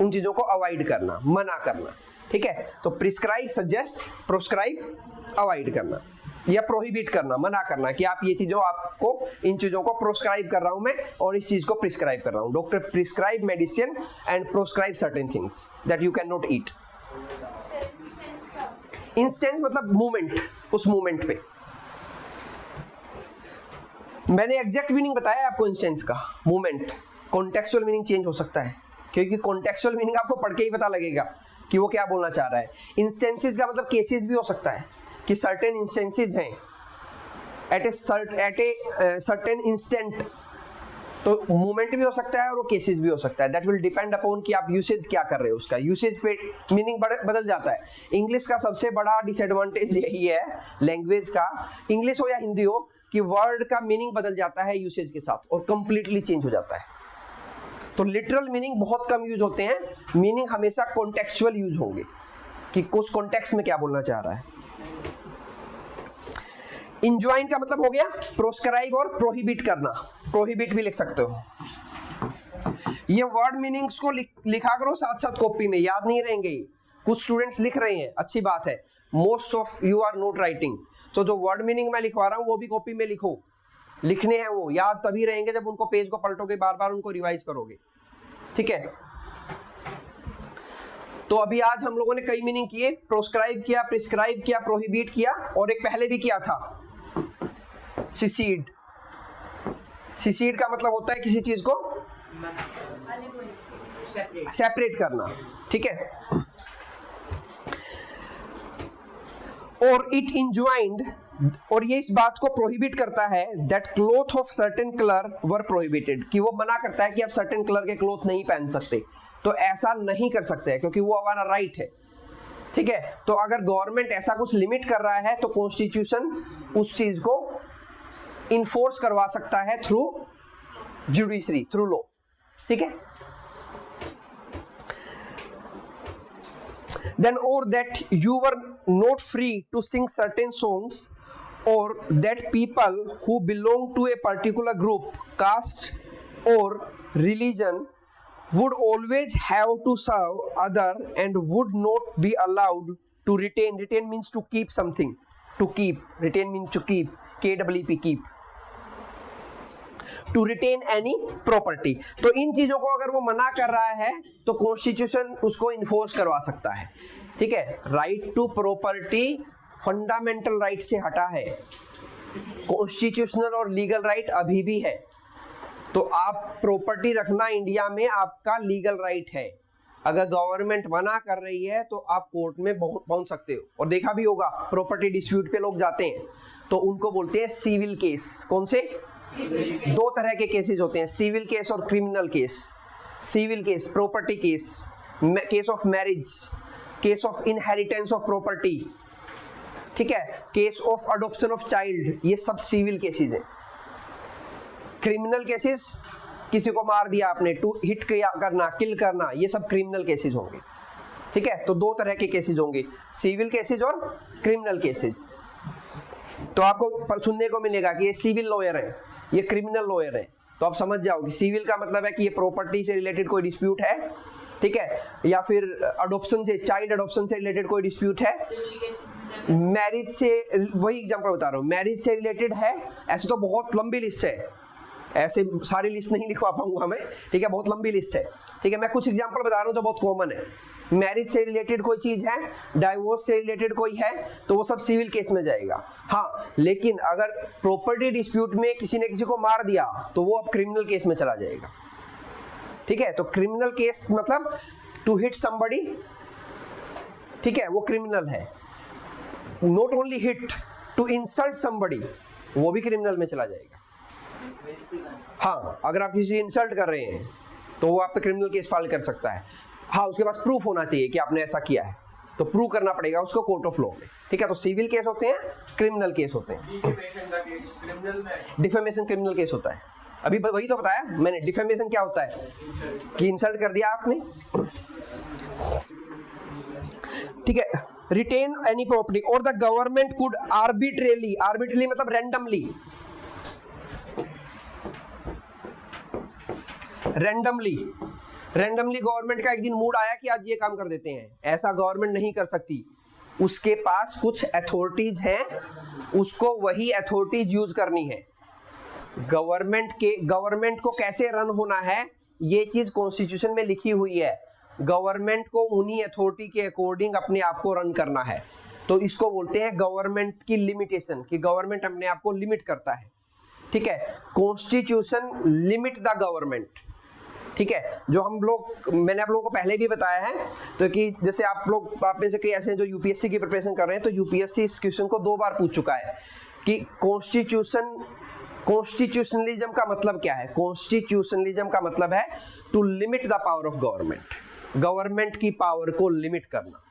उन चीजों को अवॉइड करना, मना करना। ठीक है, तो प्रिस्क्राइब सजेस्ट, प्रोस्क्राइब अवॉइड करना या प्रोहिबिट करना, मना करना कि आप ये चीजों, आपको इन चीजों को प्रोस्क्राइब कर रहा हूं मैं और इस चीज को प्रिस्क्राइब कर रहा हूं। Doctor prescribe medicine and proscribe certain things that you can not eat. Instance मतलब मूवमेंट, उस मूवमेंट पे। मैंने एग्जैक्ट मीनिंग बताया आपको इंस्टेंस का, मूवमेंट। कॉन्टेक्चुअल मीनिंग चेंज हो सकता है, क्योंकि कॉन्टेक्चुअल मीनिंग आपको पढ़ के ही पता लगेगा कि वो क्या बोलना चाह रहा है। इंस्टेंसेस का मतलब केसेस भी हो सकता है कि सर्टेन इंस्टेंसेस हैं एट ए सर्टेन इंस्टेंट, तो मूवमेंट भी हो सकता है और वो केसेस भी हो सकता है। दैट विल डिपेंड अपॉन कि आप यूसेज क्या कर रहे हो, उसका यूसेज पे मीनिंग बदल जाता है। इंग्लिश का सबसे बड़ा डिसएडवांटेज यही है, लैंग्वेज का, इंग्लिश हो या हिंदी हो, कि वर्ड का मीनिंग बदल जाता है यूसेज के साथ और कंप्लीटली चेंज हो जाता है। तो लिटरल मीनिंग बहुत कम यूज होते हैं, मीनिंग हमेशा कॉन्टेक्चुअल यूज होंगे कि कुछ कॉन्टेक्स्ट में क्या बोलना चाह रहा है। इंजॉइन का मतलब हो गया प्रोस्क्राइब और प्रोहिबिट करना, प्रोहिबिट भी लिख सकते हो। ये वर्ड मीनिंग्स को लिखा करो साथ साथ कॉपी में, याद नहीं रहेंगे। कुछ स्टूडेंट्स लिख रहे हैं, अच्छी बात है, most of you are not writing, तो जो वर्ड मीनिंग मैं लिखवा रहा हूं वो भी कॉपी में लिखो। लिखने हैं वो, याद तभी रहेंगे जब उनको पेज को पलटोगे, बार बार उनको रिवाइज करोगे। ठीक है, तो अभी आज हम लोगों ने कई मीनिंग किए, प्रोस्क्राइब किया, प्रिस्क्राइब किया, प्रोहिबिट किया, और एक पहले भी किया था सिसीड। सिसीड का मतलब होता है किसी चीज को सेपरेट करना। ठीक है, और इट इंजॉइंड, और ये इस बात को प्रोहिबिट करता है that cloth of certain colour were prohibited, कि वो मना करता है कि आप सर्टेन कलर के क्लोथ नहीं पहन सकते। तो ऐसा नहीं कर सकते हैं क्योंकि वो हमारा राइट है। ठीक है, तो अगर गवर्नमेंट ऐसा कुछ लिमिट कर रहा है तो कॉन्स्टिट्यूशन उस चीज को इन्फोर्स करवा सकता है थ्रू जुडिशरी, थ्रू लॉ। ठीक है, then or that you were not free to sing certain songs, or that people who belong to a particular group, caste or religion would always have to serve other and would not be allowed to retain means to keep something, to keep, retain means to keep, KWP, keep, to retain any property। तो इन चीजों को अगर वो मना कर रहा है तो कॉन्स्टिट्यूशन उसको इन्फोर्स करवा सकता है। ठीक है, right to property fundamental right से हटा है, कॉन्स्टिट्यूशनल और लीगल राइट अभी भी है। तो आप प्रॉपर्टी रखना इंडिया में आपका लीगल राइट है। अगर गवर्नमेंट मना कर रही है तो आप कोर्ट में पहुंच सकते हो। और देखा भी होगा प्रॉपर्टी डिस्प्यूट पे लोग जाते हैं तो उनको बोलते हैं सिविल केस। कौन से? दो तरह के केसेस होते हैं, सिविल केस और criminal case. Civil case property case, case of marriage, case of inheritance of property, ठीक है, case of adoption of child, ये सब सिविल केसेस हैं। क्रिमिनल केसेस, किसी को मार दिया आपने, टू हिट करना, किल करना, ये सब क्रिमिनल केसेस होंगे। ठीक है, तो दो तरह के केसेस होंगे, सिविल केसेस और क्रिमिनल केसेस। तो आपको सुनने को मिलेगा कि ये सिविल लॉयर है, ये क्रिमिनल लॉयर है, तो आप समझ जाओगे सिविल का मतलब है कि ये प्रॉपर्टी से रिलेटेड कोई डिस्प्यूट है, ठीक है, या फिर अडॉप्शन से, चाइल्ड अडॉप्शन से रिलेटेड कोई डिस्प्यूट है, मैरिज से, वही एग्जांपल बता रहा हूँ, मैरिज से रिलेटेड है। ऐसे तो बहुत लंबी लिस्ट है, ऐसे सारी लिस्ट नहीं लिखवा पाऊंगा मैं, ठीक है, बहुत लंबी लिस्ट है। ठीक है, मैं कुछ एग्जांपल बता रहा हूँ जो बहुत कॉमन है। मैरिज से रिलेटेड कोई चीज है, डाइवोर्स से रिलेटेड कोई है, तो वो सब सिविल केस में जाएगा। हाँ, लेकिन अगर प्रॉपर्टी डिस्प्यूट में किसी ने किसी को मार दिया तो वो अब क्रिमिनल केस में चला जाएगा। ठीक है, तो क्रिमिनल केस मतलब टू हिट समबडी, ठीक है, वो क्रिमिनल है। Not only hit, to insult somebody, वो भी क्रिमिनल में चला जाएगा। हाँ, अगर आप किसी इंसल्ट कर रहे हैं तो वो आप पे क्रिमिनल केस फाइल कर सकता है। हाँ, उसके पास प्रूफ होना चाहिए कि आपने ऐसा किया है, तो प्रूव करना पड़ेगा उसको कोर्ट ऑफ लॉ में। ठीक है, तो सिविल केस होते हैं, क्रिमिनल केस होते हैं। डिफेमेशन का केस क्रिमिनल में, डिफेमेशन क्रिमिनल केस होता है। अभी वही तो बताया मैंने, डिफेमेशन क्या होता है कि इंसल्ट कर दिया आपने। ठीक है, रिटेन एनी प्रॉपर्टी और the government could arbitrarily, arbitrarily मतलब रैंडमली, रैंडमली गवर्नमेंट का एक दिन मूड आया कि आज ये काम कर देते हैं, ऐसा गवर्नमेंट नहीं कर सकती। उसके पास कुछ अथॉरिटीज हैं, उसको वही अथॉरिटीज यूज करनी है। गवर्नमेंट को कैसे रन होना है ये चीज कॉन्स्टिट्यूशन में लिखी हुई है। गवर्नमेंट को उन्हीं अथॉरिटी के अकॉर्डिंग अपने आप को रन करना है, तो इसको बोलते हैं गवर्नमेंट की लिमिटेशन, कि गवर्नमेंट अपने आप को लिमिट करता है। ठीक है, कॉन्स्टिट्यूशन लिमिट द गवर्नमेंट। ठीक है, जो हम लोग, मैंने आप लोगों को पहले भी बताया है, तो कि जैसे आप में से कई ऐसे हैं जो यूपीएससी की प्रिपरेशन कर रहे हैं, तो यूपीएससी इस क्वेश्चन को 2 बार पूछ चुका है कि कॉन्स्टिट्यूशनलिज्म का मतलब क्या है। कॉन्स्टिट्यूशनलिज्म का मतलब है to limit the power of government, government की पावर को लिमिट करना।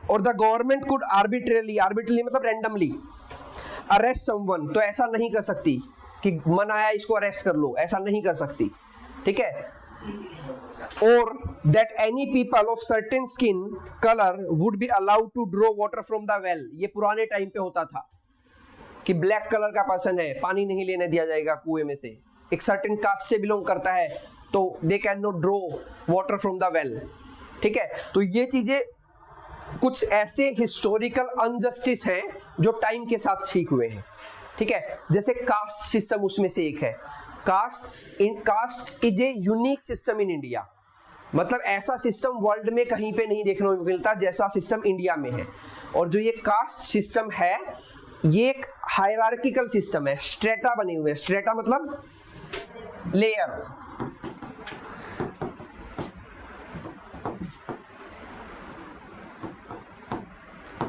और द गवर्नमेंट कुड आर्बिट्रेरली मतलब रैंडमली अरेस्ट समवन, तो ऐसा नहीं कर सकती कि मन आया इसको अरेस्ट कर लो, ऐसा नहीं कर सकती। ठीक है, और that any people of certain skin colour would be allowed to draw water from the well. ये पुराने टाइम पे होता था कि ब्लैक कलर का पर्सन है, पानी नहीं लेने दिया जाएगा कुएं में से, एक सर्टेन कास्ट से बिलोंग करता है, तो they can not draw water from the well. ठीक है, तो ये चीजें कुछ ऐसे हिस्टोरिकल अनजस्टिस हैं जो टाइम के साथ ठीक हुए हैं। ठीक है, जैसे कास्ट सिस्टम उसमें से एक है। Caste is a unique system in India, मतलब ऐसा सिस्टम वर्ल्ड में कहीं पे नहीं देखने को मिलता जैसा सिस्टम इंडिया में है। और जो ये कास्ट सिस्टम है, ये एक हायरार्किकल सिस्टम है, स्ट्रेटा बने हुए हैं। स्ट्रेटा मतलब लेयर,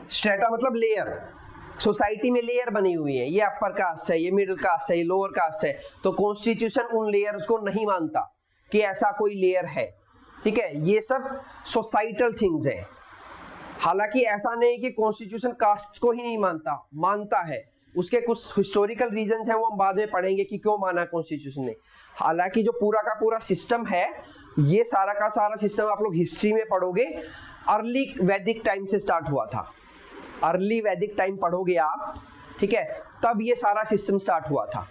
स्ट्रेटा मतलब लेयर। सोसाइटी में लेयर बनी हुई है, ये अपर कास्ट है, ये मिडिल कास्ट है, ये लोअर कास्ट है। तो कॉन्स्टिट्यूशन उन लेयर्स को नहीं मानता कि ऐसा कोई लेयर है। ठीक है, ये सब सोसाइटल थिंग्स है। हालांकि ऐसा नहीं कि कॉन्स्टिट्यूशन कास्ट को ही नहीं मानता है, उसके कुछ हिस्टोरिकल रीजंस हैं, वो हम बाद में पढ़ेंगे कि क्यों माना कॉन्स्टिट्यूशन ने। हालांकि जो पूरा का पूरा सिस्टम है, ये सारा का सारा सिस्टम आप लोग हिस्ट्री में पढ़ोगे, अर्ली वैदिक टाइम से स्टार्ट हुआ था। अर्ली वैदिक टाइम पढ़ोगे आप, ठीक है, तब ये सारा सिस्टम स्टार्ट हुआ था।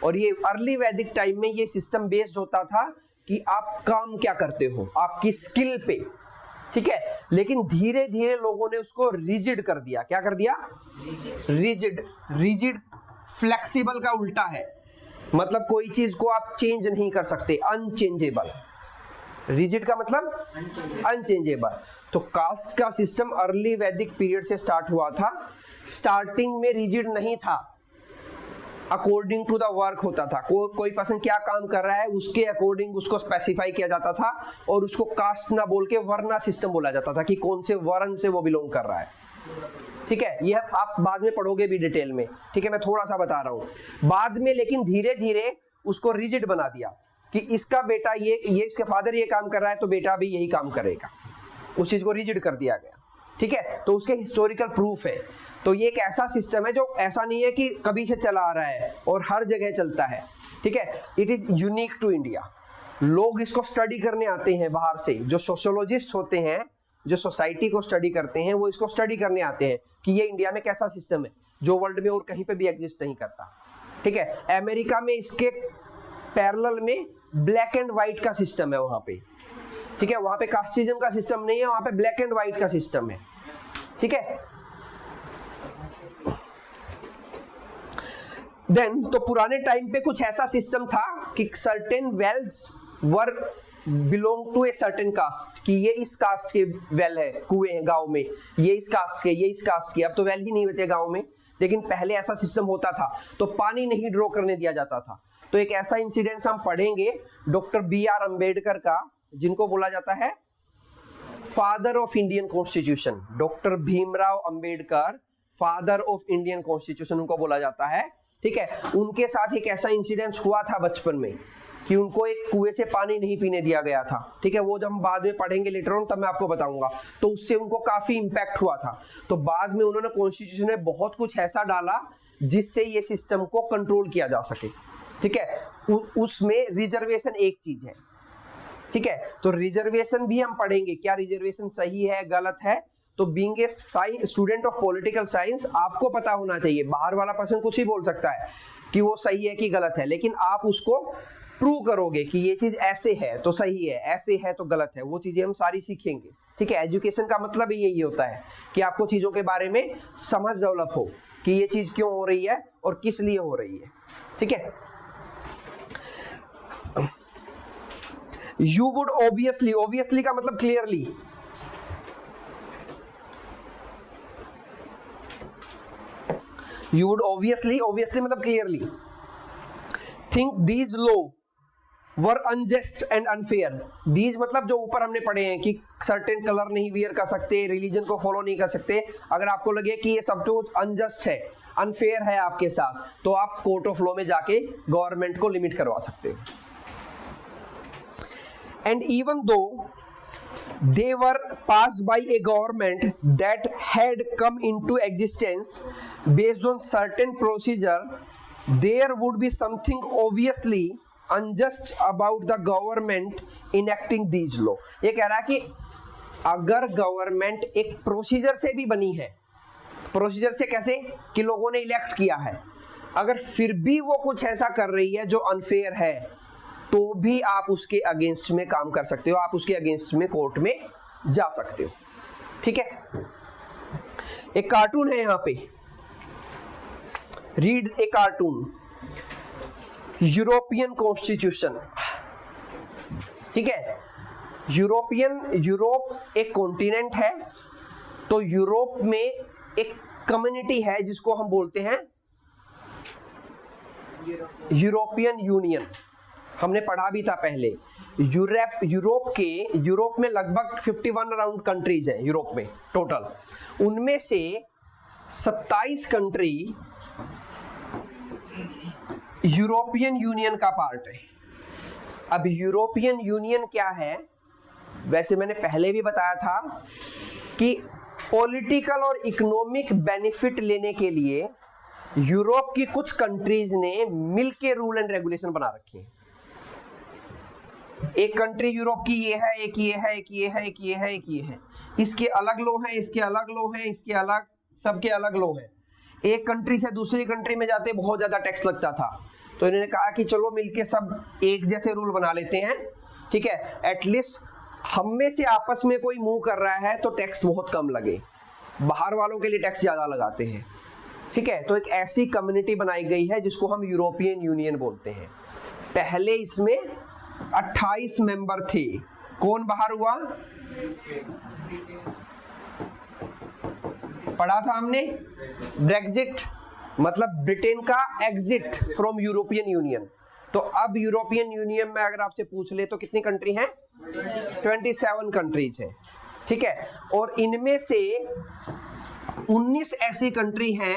और ये अर्ली वैदिक टाइम में ये सिस्टम बेस्ड होता था कि आप काम क्या करते हो, आपकी स्किल पे। ठीक है, लेकिन धीरे धीरे लोगों ने उसको रिजिड कर दिया। क्या कर दिया? रिजिड फ्लेक्सिबल का उल्टा है, मतलब कोई चीज को आप चेंज नहीं कर सकते, अनचेंजेबल। रिजिड का मतलब अनचेंजेबल। तो कास्ट का सिस्टम अर्ली वैदिक पीरियड से स्टार्ट हुआ था। स्टार्टिंग में रिजिड नहीं था, अकॉर्डिंग टू द वर्क होता था। कोई पर्सन क्या काम कर रहा है उसके अकॉर्डिंग उसको स्पेसिफाई किया जाता था, और उसको कास्ट ना बोल के वर्ना सिस्टम बोला जाता था कि कौन से वर्ण से वो बिलोंग कर रहा है। ठीक है, यह आप बाद में पढ़ोगे भी डिटेल में। ठीक है, मैं थोड़ा सा बता रहा हूं बाद में, लेकिन धीरे धीरे उसको रिजिड बना दिया कि इसका बेटा ये इसका फादर ये काम कर रहा है तो बेटा भी यही काम करेगा। उस चीज को रिजिड कर दिया गया। ठीक है, तो उसके हिस्टोरिकल प्रूफ है। तो ये एक ऐसा सिस्टम है जो ऐसा नहीं है कि कभी से चला आ रहा है और हर जगह चलता है, ठीक है, it is unique to India. लोग इसको स्टडी करने आते हैं बाहर से, जो सोशियोलॉजिस्ट होते हैं, जो सोसाइटी को स्टडी करते हैं, वो इसको स्टडी करने आते हैं कि ये इंडिया में कैसा सिस्टम है जो वर्ल्ड में और कहीं पे भी एग्जिस्ट नहीं करता, ठीक है। अमेरिका में इसके पैरेलल में ब्लैक एंड व्हाइट का सिस्टम है वहां पे, ठीक है, वहां पे कास्टिज्म का सिस्टम नहीं है, वहां पे ब्लैक एंड व्हाइट का सिस्टम है, ठीक है। देन तो पुराने टाइम पे कुछ ऐसा सिस्टम था कि certain wells were belong to a certain caste, कि ये इस कास्ट के वेल है, कुएं हैं गांव में, ये इस कास्ट के, ये इस कास्ट के। अब तो वेल ही नहीं बचे गांव में, लेकिन पहले ऐसा सिस्टम होता था, तो पानी नहीं ड्रॉ करने दिया जाता था। तो एक ऐसा इंसिडेंस हम पढ़ेंगे डॉक्टर BR अम्बेडकर का, जिनको बोला जाता है father of Indian constitution. Doctor Bhimrao Ambedkar, father of Indian constitution उनको बोला जाता है, ठीक है। उनके साथ एक ऐसा इंसिडेंस हुआ था बचपन में कि उनको एक कुएं से पानी नहीं पीने दिया गया था, ठीक है। वो जब हम बाद में पढ़ेंगे लेटर ऑन, तब मैं आपको बताऊंगा। तो उससे उनको काफी इंपैक्ट हुआ था। तो बाद में उन्होंने कॉन्स्टिट्यूशन में बहुत कुछ ऐसा डाला जिससे ये सिस्टम को कंट्रोल किया जा सके, ठीक है। उसमें रिजर्वेशन एक चीज है, ठीक है। तो रिजर्वेशन भी हम पढ़ेंगे, क्या रिजर्वेशन सही है गलत है। तो being a student of political science आपको पता होना चाहिए। बाहर वाला पर्सन कुछ ही बोल सकता है कि वो सही है कि गलत है, लेकिन आप उसको प्रूव करोगे कि ये चीज ऐसे है तो सही है, ऐसे है तो गलत है। वो चीजें हम सारी सीखेंगे, ठीक है। एजुकेशन का मतलब ही यही होता है कि आपको चीजों के बारे में समझ डेवलप हो कि ये चीज क्यों हो रही है और किस लिए हो रही है, ठीक है। You would obviously का मतलब clearly, you would obviously मतलब clearly think these law were unjust and unfair। these मतलब जो ऊपर हमने पढ़े हैं कि certain कलर नहीं वियर कर सकते, रिलीजन को फॉलो नहीं कर सकते। अगर आपको लगे कि ये सब तो अनजस्ट है, अनफेयर है आपके साथ, तो आप कोर्ट ऑफ लॉ में जाके गवर्नमेंट को लिमिट करवा सकते हो। And even though they were passed by a government that had come into existence based on certain procedure, there would be something obviously unjust about the government enacting these law। ये कह रहा है कि अगर गवर्नमेंट एक प्रोसीजर से भी बनी है, प्रोसीजर से कैसे कि लोगों ने इलेक्ट किया है, अगर फिर भी वो कुछ ऐसा कर रही है जो अनफेयर है, तो भी आप उसके अगेंस्ट में काम कर सकते हो, आप उसके अगेंस्ट में कोर्ट में जा सकते हो, ठीक है। एक कार्टून है यहां पे, रीड ए कार्टून, यूरोपियन कॉन्स्टिट्यूशन, ठीक है। यूरोप एक कॉन्टिनेंट है, तो यूरोप में एक कम्युनिटी है जिसको हम बोलते हैं यूरोपियन यूनियन। हमने पढ़ा भी था पहले। यूरोप में लगभग 51 अराउंड कंट्रीज हैं यूरोप में टोटल। उनमें से 27 कंट्री यूरोपियन यूनियन का पार्ट है। अब यूरोपियन यूनियन क्या है, वैसे मैंने पहले भी बताया था कि पॉलिटिकल और इकोनॉमिक बेनिफिट लेने के लिए यूरोप की कुछ कंट्रीज ने मिलके रूल एंड रेगुलेशन बना रखे हैं। एक कंट्री यूरोप की ये है, एक ये है, एक ये है, एक ये है, एक ये है, इसके अलग लो हैं, इसके अलग लो हैं, इसके अलग, सबके अलग लो हैं। एक कंट्री से दूसरी कंट्री में जाते बहुत ज्यादा टैक्स लगता था, तो इन्होंने कहा कि चलो मिलके सब एक जैसे रूल बना लेते हैं, ठीक है। एटलीस्ट हम में से आपस में कोई मूव कर रहा है तो टैक्स बहुत कम लगे, बाहर वालों के लिए टैक्स ज्यादा लगाते हैं, ठीक है। तो एक ऐसी कम्युनिटी बनाई गई है जिसको हम यूरोपियन यूनियन बोलते हैं। पहले इसमें 28 मेंबर थे। कौन बाहर हुआ, पढ़ा था हमने, ब्रेक्जिट मतलब ब्रिटेन का एग्जिट फ्रॉम यूरोपियन यूनियन। तो अब यूरोपियन यूनियन में अगर आपसे पूछ ले तो कितनी कंट्री हैं, 27 कंट्रीज हैं, ठीक है। और इनमें से 19 ऐसी कंट्री हैं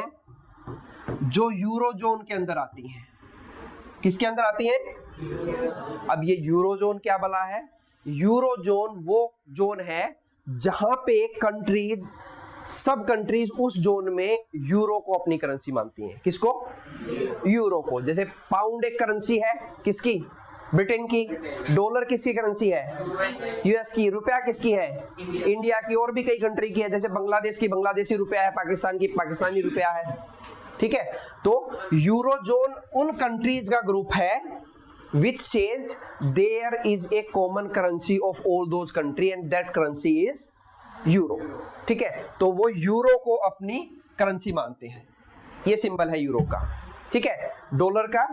जो यूरोजोन के अंदर आती हैं। किसके अंदर आती हैं? अब ये यूरोजोन क्या बला है? यूरोजोन वो जोन है जहां पे कंट्रीज सब कंट्रीज उस जोन में यूरो को अपनी करेंसी मानती हैं। किसको? यूरो को। जैसे पाउंड एक करेंसी है किसकी? ब्रिटेन की। डॉलर किसकी करेंसी है? यूएस की। रुपया किसकी है? इंडिया की। और भी कई कंट्री की है, जैसे बांग्लादेश की बांग्लादेशी रुपया है, पाकिस्तान की पाकिस्तानी रुपया है। ठीक है, तो यूरो जोन उन कंट्रीज का ग्रुप है which says there is a common currency of all those country and that currency is euro। ठीक है, तो वो यूरो को अपनी करेंसी मानते हैं। ये सिंबल है यूरो का। ठीक है, डॉलर का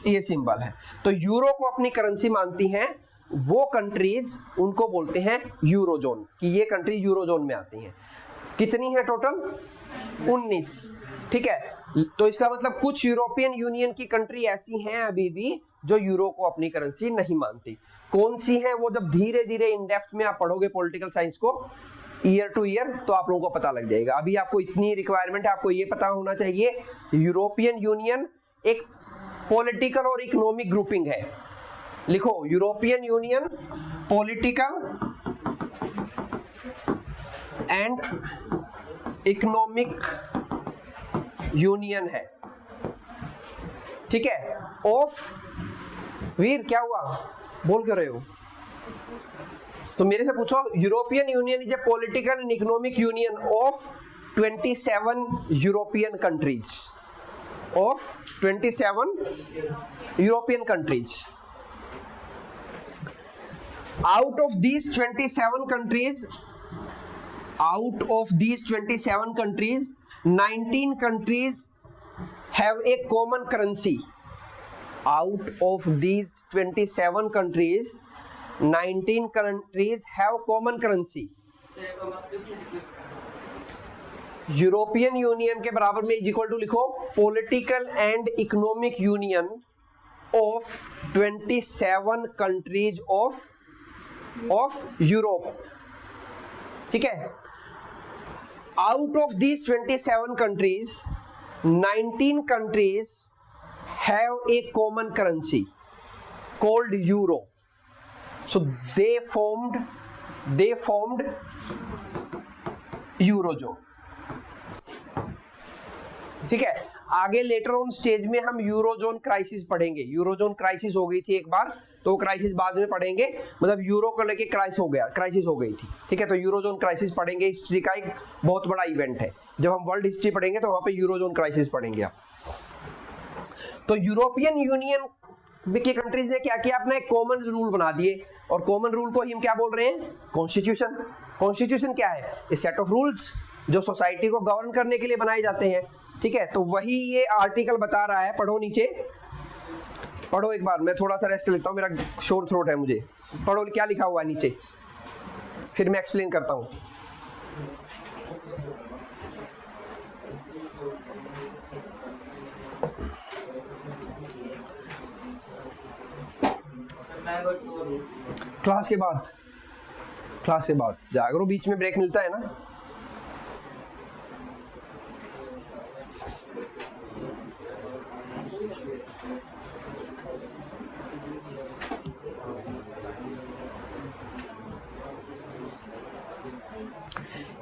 ये सिंबल है। तो यूरो को अपनी करेंसी मानती हैं वो कंट्रीज, उनको बोलते हैं यूरो जोन, कि ये कंट्री यूरो जोन में आती हैं। कितनी है टोटल? 19। ठीक है, तो इसका मतलब कुछ यूरोपियन यूनियन की कंट्री ऐसी हैं अभी भी जो यूरो को अपनी करेंसी नहीं मानती। कौन सी हैं वो जब धीरे धीरे इन डेप्थ में आप पढ़ोगे पॉलिटिकल साइंस को ईयर टू ईयर, तो आप लोगों को पता लग जाएगा। अभी आपको इतनी रिक्वायरमेंट है, आपको ये पता होना चाहिए यूरोपियन यूनियन एक पॉलिटिकल और इकोनॉमिक ग्रुपिंग है। लिखो, European union political and economic union है। ठीक है, ऑफ वीर, क्या हुआ? बोल क्यों रहे हो? तो मेरे से पूछो, European union is a political and economic union of 27 European countries, of 27 European countries. Out of these 27 countries, out of these 27 countries, 19 countries have a common currency। Out of these 27 countries, 19 countries have common currency। European union के बराबर में इज इक्वल टू लिखो political and economic union of 27 countries of Europe. ठीक है, out of these 27 countries 19 countries have a common currency called euro. So they formed eurozone. ठीक है, आगे लेटर ऑन स्टेज में हम यूरोजोन क्राइसिस पढ़ेंगे। यूरोजोन क्राइसिस हो गई थी एक बार, तो क्राइसिस बाद में पढ़ेंगे, मतलब यूरो को लेके क्राइसिस हो गई थी। ठीक है, तो यूरोजोन क्राइसिस पढ़ेंगे। हिस्ट्री का एक बहुत बड़ा इवेंट है। जब हम वर्ल्ड हिस्ट्री पढ़ेंगे तो वहां पे यूरोजोन क्राइसिस पढ़ेंगे आप। तो यूरोपियन यूनियन की कंट्रीज ने क्या किया? अपना एक कॉमन रूल बना दिए, और कॉमन रूल को ही हम क्या बोल रहे हैं? कॉन्स्टिट्यूशन। कॉन्स्टिट्यूशन क्या है? ए सेट ऑफ रूल्स जो सोसाइटी को गवर्न करने के लिए बनाए जाते हैं। ठीक है, तो वही ये आर्टिकल बता रहा है। पढ़ो, नीचे पढ़ो एक बार। मैं थोड़ा सा रेस्ट लेता हूँ, मेरा शोर थ्रोट है, मुझे पढ़ो क्या लिखा हुआ है नीचे, फिर मैं एक्सप्लेन करता हूँ। क्लास के बाद जाया करो, बीच में ब्रेक मिलता है ना।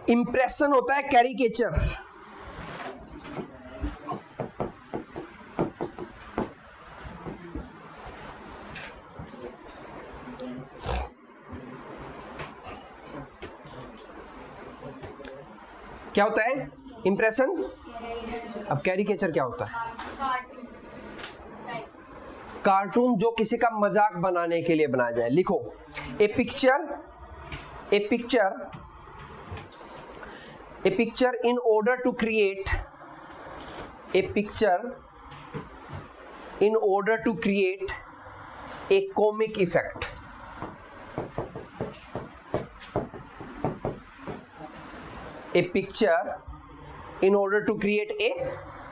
इंप्रेशन होता है कैरिकेचर। क्या होता है इंप्रेशन? अब कैरिकेचर क्या होता है? कार्टून जो किसी का मजाक बनाने के लिए बनाया जाए। लिखो, ए picture in order to create a comic effect। A picture in order to create a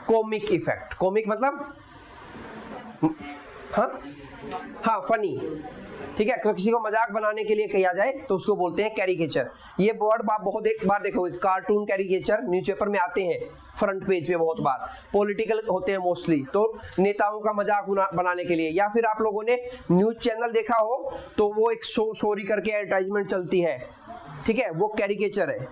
comic effect। comic मतलब हाँ फनी। ठीक है, तो किसी को मजाक बनाने के लिए किया जाए तो उसको बोलते हैं कैरिकेचर। ये वर्ड आप बहुत एक बार देखोगे, कार्टून कैरिकेचर न्यूज़पेपर में आते हैं फ्रंट पेज पे बहुत बार। पॉलिटिकल होते हैं मोस्टली, तो नेताओं का मजाक बनाने के लिए। या फिर आप लोगों ने न्यूज चैनल देखा हो तो वो एक सॉरी करके एडवर्टाइजमेंट चलती है, ठीक है, वो कैरिकेचर है।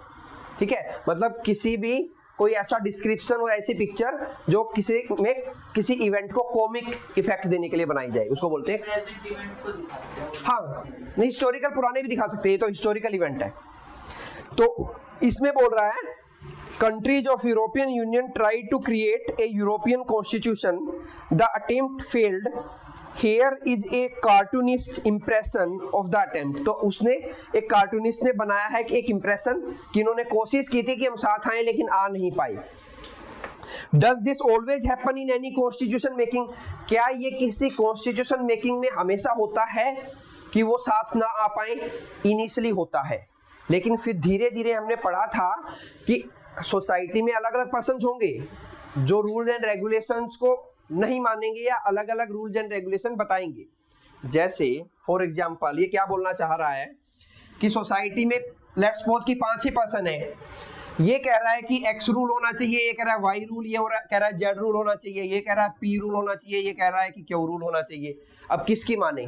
ठीक है, मतलब किसी भी कोई ऐसा डिस्क्रिप्शन और ऐसी पिक्चर जो किसी इवेंट को कॉमिक इफेक्ट देने के लिए बनाई जाए, उसको बोलते हैं। प्रेजेंट इवेंट्स को दिखाते हैं। हाँ, नहीं हिस्टोरिकल पुराने भी दिखा सकते हैं, ये तो हिस्टोरिकल इवेंट है। तो इसमें बोल रहा है countries of European Union try to create a European constitution, the attempt failed, here is a cartoonist impression of the attempt. तो उसने एक कार्टूनिस्ट ने बनाया है कि एक इम्प्रेशन कि इन्होंने कोशिश की थी कि हम साथ आए लेकिन आ नहीं पाए। Does this always happen in any constitution making? क्या ये किसी कॉन्स्टिट्यूशन मेकिंग में हमेशा होता है कि वो साथ ना आ पाए? इनिशियली होता है, लेकिन फिर धीरे धीरे हमने पढ़ा था कि सोसाइटी में अलग अलग पर्सन होंगे जो रूल्स एंड रेगुलेशंस को नहीं मानेंगे या अलग अलग रूल्स एंड रेगुलेशन बताएंगे। जैसे फॉर एग्जांपल ये क्या बोलना चाह रहा है कि सोसाइटी में लेट्स सपोज कि 5 ही पर्सन है, ये कह रहा है कि एक्स रूल होना चाहिए, ये कह रहा है वाई रूल, ये कह रहा है जेड रूल होना चाहिए, ये कह रहा है पी रूल होना चाहिए, ये कह रहा है कि क्यू रूल होना चाहिए। अब किसकी माने?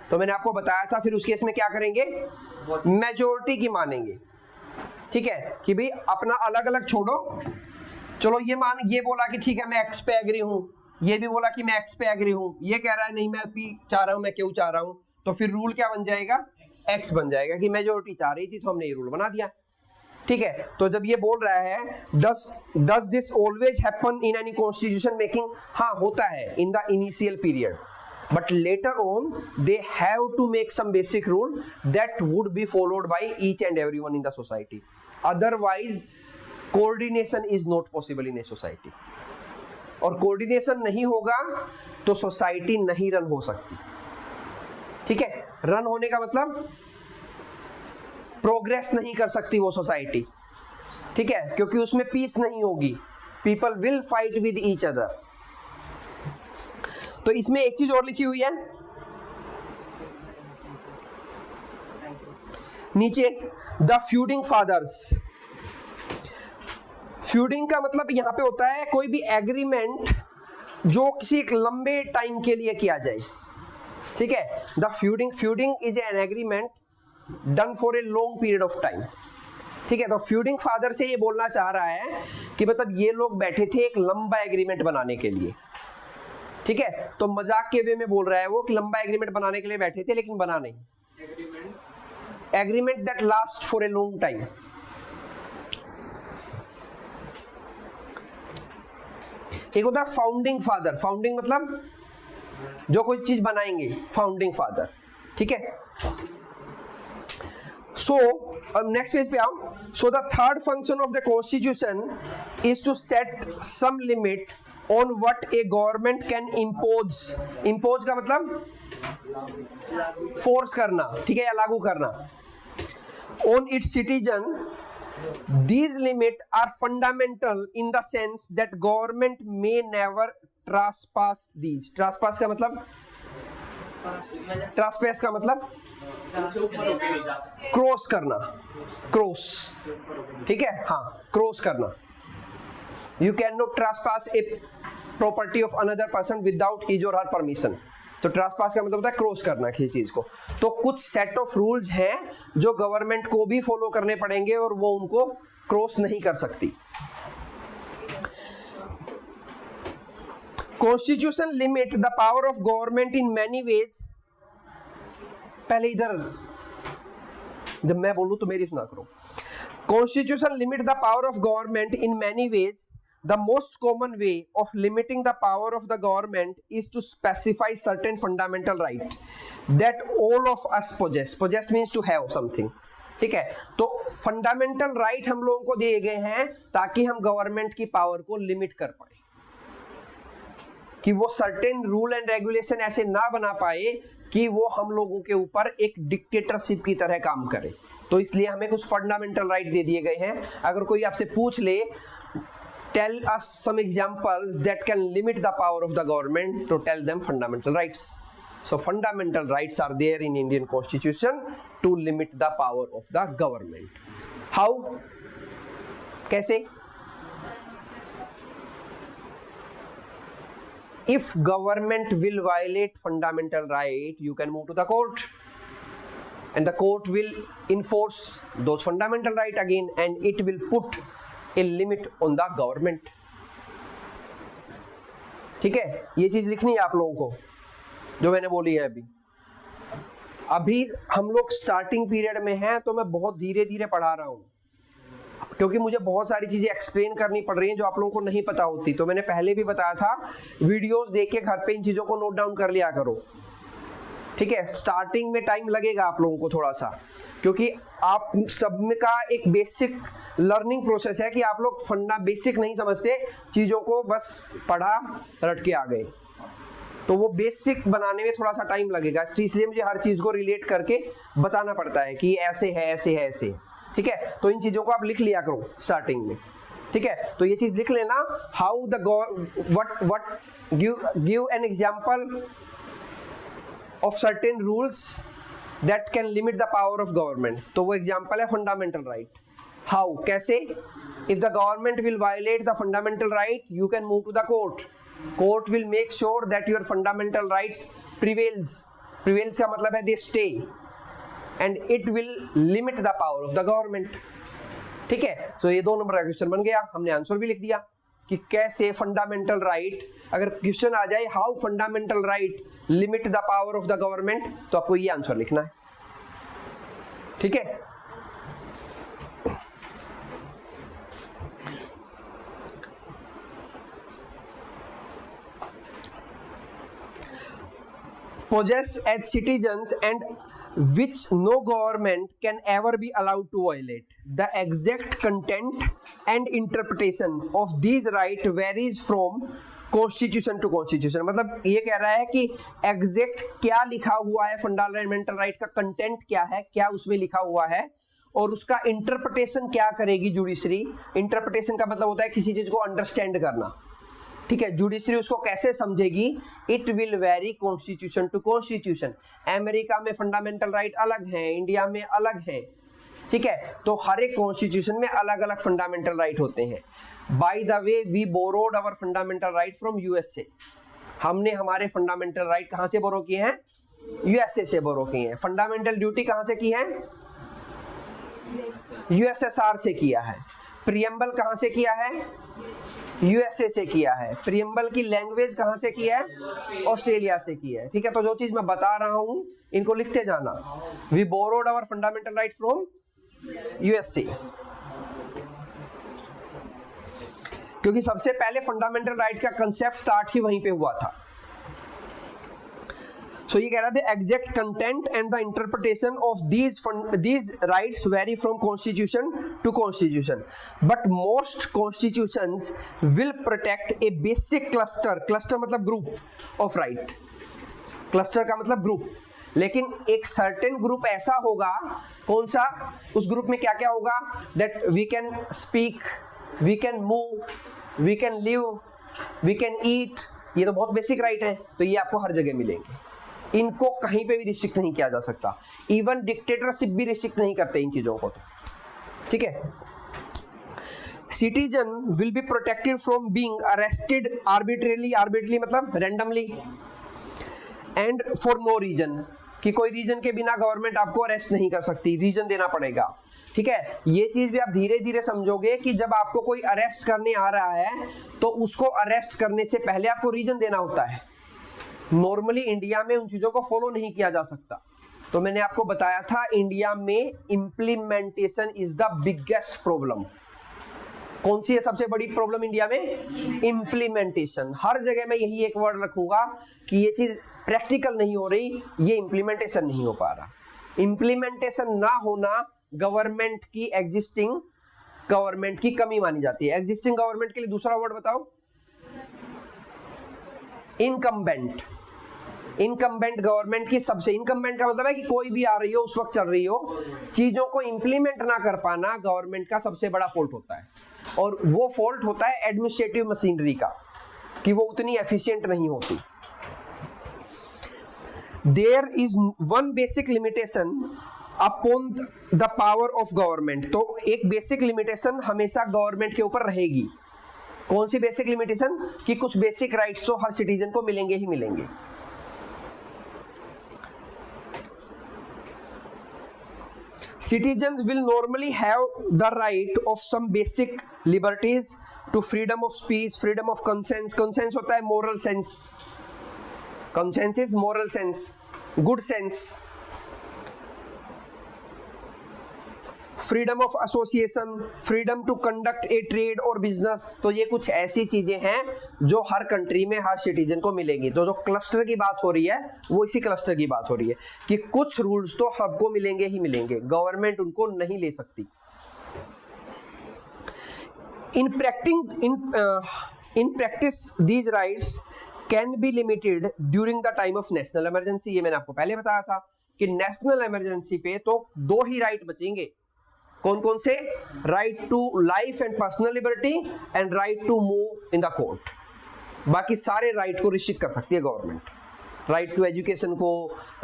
तो मैंने आपको बताया था फिर उस केस में क्या करेंगे, मेजोरिटी की मानेंगे। ठीक है कि भाई अपना अलग अलग छोड़ो, चलो ये बोला कि ठीक है मैं एक्स पे एग्री हूँ, ये भी बोला कि मैं एक्स पे एग्री हूँ, ये कह रहा है नहीं मैं पी चाह रहा हूँ, मैं क्यू चाह रहा हूँ, तो फिर रूल क्या बन जाएगा, एक्स बन जाएगा कि मेजोरिटी चाह रही थी तो हमने ये रूल बना दिया। ठीक है, तो जब ये बोल रहा है does this always happen in any constitution making, हाँ होता है in the initial period, but later on they have to make some basic rule that would be followed by each and everyone in the society, otherwise coordination is not possible in a society, और coordination नहीं होगा तो सोसाइटी नहीं रन हो सकती। ठीक है, रन होने का मतलब प्रोग्रेस नहीं कर सकती वो सोसाइटी। ठीक है, क्योंकि उसमें पीस नहीं होगी, people will fight with each other. तो इसमें एक चीज और लिखी हुई है नीचे, द फ्यूडिंग फादर्स। फ्यूडिंग का मतलब यहां पे होता है कोई भी एग्रीमेंट जो किसी एक लंबे टाइम के लिए किया जाए। ठीक है, the feuding is an agreement done for a long period of time. ठीक है, तो फ्यूडिंग फादर से ये बोलना चाह रहा है कि मतलब ये लोग बैठे थे एक लंबा एग्रीमेंट बनाने के लिए। ठीक है, तो मजाक के वे में बोल रहा है वो कि लंबा एग्रीमेंट बनाने के लिए बैठे थे लेकिन बना नहीं। Agreement that last for a long time. एक होता है फाउंडिंग फादर, फाउंडिंग मतलब जो कोई चीज बनाएंगे, फाउंडिंग फादर। ठीक है, सो अब नेक्स्ट पेज पे आओ। So the third function of the constitution is to set some limit on what a government can impose। impose का मतलब फोर्स करना, ठीक है, या लागू करना on its citizen। these limits are fundamental in the sense that government may never trespass these। trespass का मतलब trespass का मतलब क्रॉस करना, क्रॉस। ठीक है, हाँ क्रॉस करना। You cannot trespass a property of another person without his or her permission। तो trespass का मतलब होता है क्रॉस करना किसी चीज को। तो कुछ सेट ऑफ रूल्स हैं जो गवर्नमेंट को भी फॉलो करने पड़ेंगे और वो उनको क्रॉस नहीं कर सकती। Constitution limit the power of government in many ways. पहले इधर जब मैं बोलूं तो मेरी सुना करो। Constitution limit the power of government in many ways. The most common way of limiting the power of the government is to specify certain fundamental right that all of us possess। Possess means to have something। ठीक है, तो फंडामेंटल राइट हम लोगों को दिए गए हैं ताकि हम गवर्नमेंट की पावर को लिमिट कर पाए, कि वो सर्टेन रूल एंड रेगुलेशन ऐसे ना बना पाए कि वो हम लोगों के ऊपर एक डिक्टेटरशिप की तरह काम करे। तो इसलिए हमें कुछ फंडामेंटल राइट दे दिए गए हैं। अगर कोई आपसे पूछ ले tell us some examples that can limit the power of the government, तो tell them fundamental rights. So fundamental rights are there in Indian constitution to limit the power of the government. How, कैसे? If government will violate fundamental right, you can move to the court and the court will enforce those fundamental right again, and it will put a limit on the government. ठीक है, ये चीज लिखनी है आप लोगों को जो मैंने बोली है अभी हम लोग स्टार्टिंग पीरियड में हैं, तो मैं बहुत धीरे धीरे पढ़ा रहा हूँ क्योंकि मुझे बहुत सारी चीजें एक्सप्लेन करनी पड़ रही हैं जो आप लोगों को नहीं पता होती। तो मैंने पहले भी बताया था, वीडियोस देख के घर पे इन चीजों को नोट डाउन कर लिया करो, ठीक है। स्टार्टिंग में टाइम लगेगा आप लोगों को थोड़ा सा, क्योंकि आप सब में का एक बेसिक लर्निंग प्रोसेस है कि आप लोग फंडा बेसिक नहीं समझते, चीज़ों को बस पढ़ा रट के आ गए, तो वो बेसिक बनाने में थोड़ा सा टाइम लगेगा। इसलिए मुझे हर चीज़ को रिलेट करके बताना पड़ता है कि ऐसे है, ऐसे है, ऐसे है, ठीक है। तो इन चीज़ों को आप लिख लिया करो स्टार्टिंग में, ठीक है। तो ये चीज़ लिख लेना, how the what give an example of certain rules that can limit the power of government। तो वो एग्जाम्पल है फंडामेंटल राइट। हाउ, कैसे? If the government will violate the fundamental right, you can move to the court. Court will make sure that your fundamental rights prevails. Prevails का मतलब है they stay, and it will limit the power of the government, ठीक है। तो ये 2 नंबर का क्वेश्चन बन गया, हमने आंसर भी लिख दिया कि कैसे फंडामेंटल राइट, अगर क्वेश्चन आ जाए how fundamental right limit the power of the government, तो आपको ये आंसर लिखना है, ठीक है। possess as citizens and which no government can ever be allowed to violate. The exact content and interpretation of these rights varies from constitution to constitution. मतलब ये कह रहा है कि एग्जैक्ट क्या लिखा हुआ है फंडामेंटल राइट का, कंटेंट क्या है, क्या उसमें लिखा हुआ है, और उसका इंटरप्रिटेशन क्या करेगी जुडिशरी। इंटरप्रिटेशन का मतलब होता है किसी चीज को अंडरस्टैंड करना, ठीक है। जुडिशरी उसको कैसे समझेगी, it will very constitution to constitution. America में फंडामेंटल राइट अलग है, इंडिया में अलग है, ठीक है। तो हर एक कॉन्स्टिट्यूशन में अलग अलग फंडामेंटल राइट होते हैं। By the way, we borrowed our fundamental right from USA. हमने हमारे फंडामेंटल राइट कहां से बोरो किए हैं? यूएसए से बोरो किए हैं। फंडामेंटल ड्यूटी कहां से की है? यूएसएसआर से किया है। प्रियम्बल कहां से किया है? यूएसए से किया है। प्रियम्बल की लैंग्वेज कहां से किया है? ऑस्ट्रेलिया से किया है, ठीक है। तो जो चीज मैं बता रहा हूं इनको लिखते जाना। We borrowed our fundamental right from USA, क्योंकि सबसे पहले फंडामेंटल राइट का कंसेप्ट स्टार्ट ही वहीं पे हुआ था। सो ये कह रहा था exact content and the interpretation of these rights vary from constitution to constitution, but most constitutions will protect a basic cluster. Cluster मतलब ग्रुप ऑफ राइट, क्लस्टर का मतलब ग्रुप। लेकिन एक सर्टेन ग्रुप ऐसा होगा, कौन सा? उस ग्रुप में क्या क्या होगा? That we can speak, we can move, we can live, we can eat. ये तो बहुत बेसिक राइट है, तो ये आपको हर जगह मिलेंगे। इनको कहीं पे भी रिस्ट्रिक्ट नहीं किया जा सकता। इवन डिक्टेटरशिप भी रिस्ट्रिक्ट नहीं करते इन चीजों को, तो ठीक है। Citizen will be protected from being arrested arbitrarily. Arbitrarily मतलब randomly, and for no reason, कि कोई रीजन के बिना गवर्नमेंट आपको अरेस्ट नहीं कर सकती, रीजन देना पड़ेगा, ठीक है। ये चीज भी आप धीरे धीरे समझोगे कि जब आपको कोई अरेस्ट करने आ रहा है तो उसको अरेस्ट करने से पहले आपको रीजन देना होता है। नॉर्मली इंडिया में उन चीजों को फॉलो नहीं किया जा सकता। तो मैंने आपको बताया था इंडिया में implementation is the biggest problem. कौन सी है सबसे बड़ी प्रॉब्लम इंडिया में? इम्प्लीमेंटेशन। हर जगह मैं यही एक वर्ड रखूंगा कि ये चीज प्रैक्टिकल नहीं हो रही, ये इम्प्लीमेंटेशन नहीं हो पा रहा। इम्प्लीमेंटेशन ना होना गवर्नमेंट की, एग्जिस्टिंग गवर्नमेंट की कमी मानी जाती है। एग्जिस्टिंग गवर्नमेंट के लिए दूसरा वर्ड बताओ? इनकम्बेंट। इनकम्बेंट गवर्नमेंट की सबसे, इनकम्बेंट का मतलब है कि कोई भी आ रही हो, उस वक्त चल रही हो, चीजों को इंप्लीमेंट ना कर पाना गवर्नमेंट का सबसे बड़ा फॉल्ट होता है। और वो फॉल्ट होता है एडमिनिस्ट्रेटिव मशीनरी का, कि वो उतनी एफिशिएंट नहीं होती। There is one basic limitation upon the power of government। तो एक बेसिक लिमिटेशन हमेशा गवर्नमेंट के ऊपर रहेगी। कौन सी बेसिक लिमिटेशन? कि कुछ बेसिक राइट्स तो हर सिटीजन को मिलेंगे ही मिलेंगे। Citizens will normally have the right of some basic liberties to freedom of speech, freedom of conscience. Conscience होता है moral sense. Conscience is moral sense, good sense. Freedom of association, freedom to conduct a trade और बिजनेस. तो ये कुछ ऐसी चीजें हैं जो हर कंट्री में हर सिटीजन को मिलेंगी. तो जो क्लस्टर की बात हो रही है वो इसी क्लस्टर की बात हो रही है कि कुछ रूल्स तो सबको मिलेंगे ही मिलेंगे, गवर्नमेंट उनको नहीं ले सकती. In practice these rights can be limited during the time of national emergency. ये मैंने आपको पहले बताया था कि नेशनल इमरजेंसी पे तो दो ही राइट बचेंगे. कौन कौन से? Right to life and personal liberty and right to move in the court. बाकी सारे राइट को रिस्ट्रिक्ट कर सकती है गवर्नमेंट. राइट टू एजुकेशन को,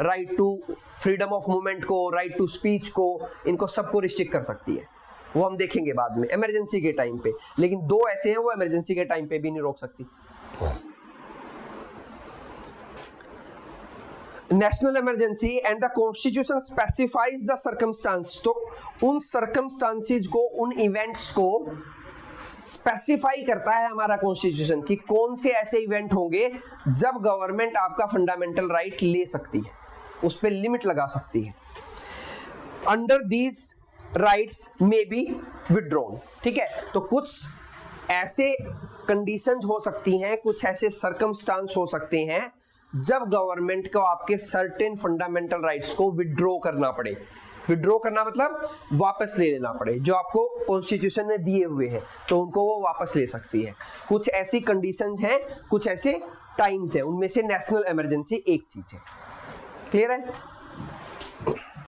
right to freedom of movement को, राइट टू स्पीच को, इनको सबको रिस्ट्रिक्ट कर सकती है. वो हम देखेंगे बाद में इमरजेंसी के टाइम पे. लेकिन दो ऐसे हैं वो इमरजेंसी के टाइम पे भी नहीं रोक सकती. National emergency and the constitution specifies the circumstance. तो उन सर्कमस्टांसेज को, उन इवेंट्स को स्पेसिफाई करता है हमारा कॉन्स्टिट्यूशन कि कौन से ऐसे इवेंट होंगे जब गवर्नमेंट आपका फंडामेंटल राइट ले सकती है, उस पर लिमिट लगा सकती है. Under these rights may be withdrawn. ठीक है, तो कुछ ऐसे कंडीशंस हो सकती हैं, कुछ ऐसे सर्कमस्टांस हो सकते हैं जब गवर्नमेंट को आपके सर्टेन फंडामेंटल राइट्स को विड्रॉ करना पड़े. विड्रॉ करना मतलब वापस ले लेना पड़े. जो आपको कॉन्स्टिट्यूशन ने दिए हुए हैं तो उनको वो वापस ले सकती है. कुछ ऐसी कंडीशंस हैं, कुछ ऐसे टाइम्स हैं, उनमें से नेशनल इमरजेंसी एक चीज है. क्लियर है?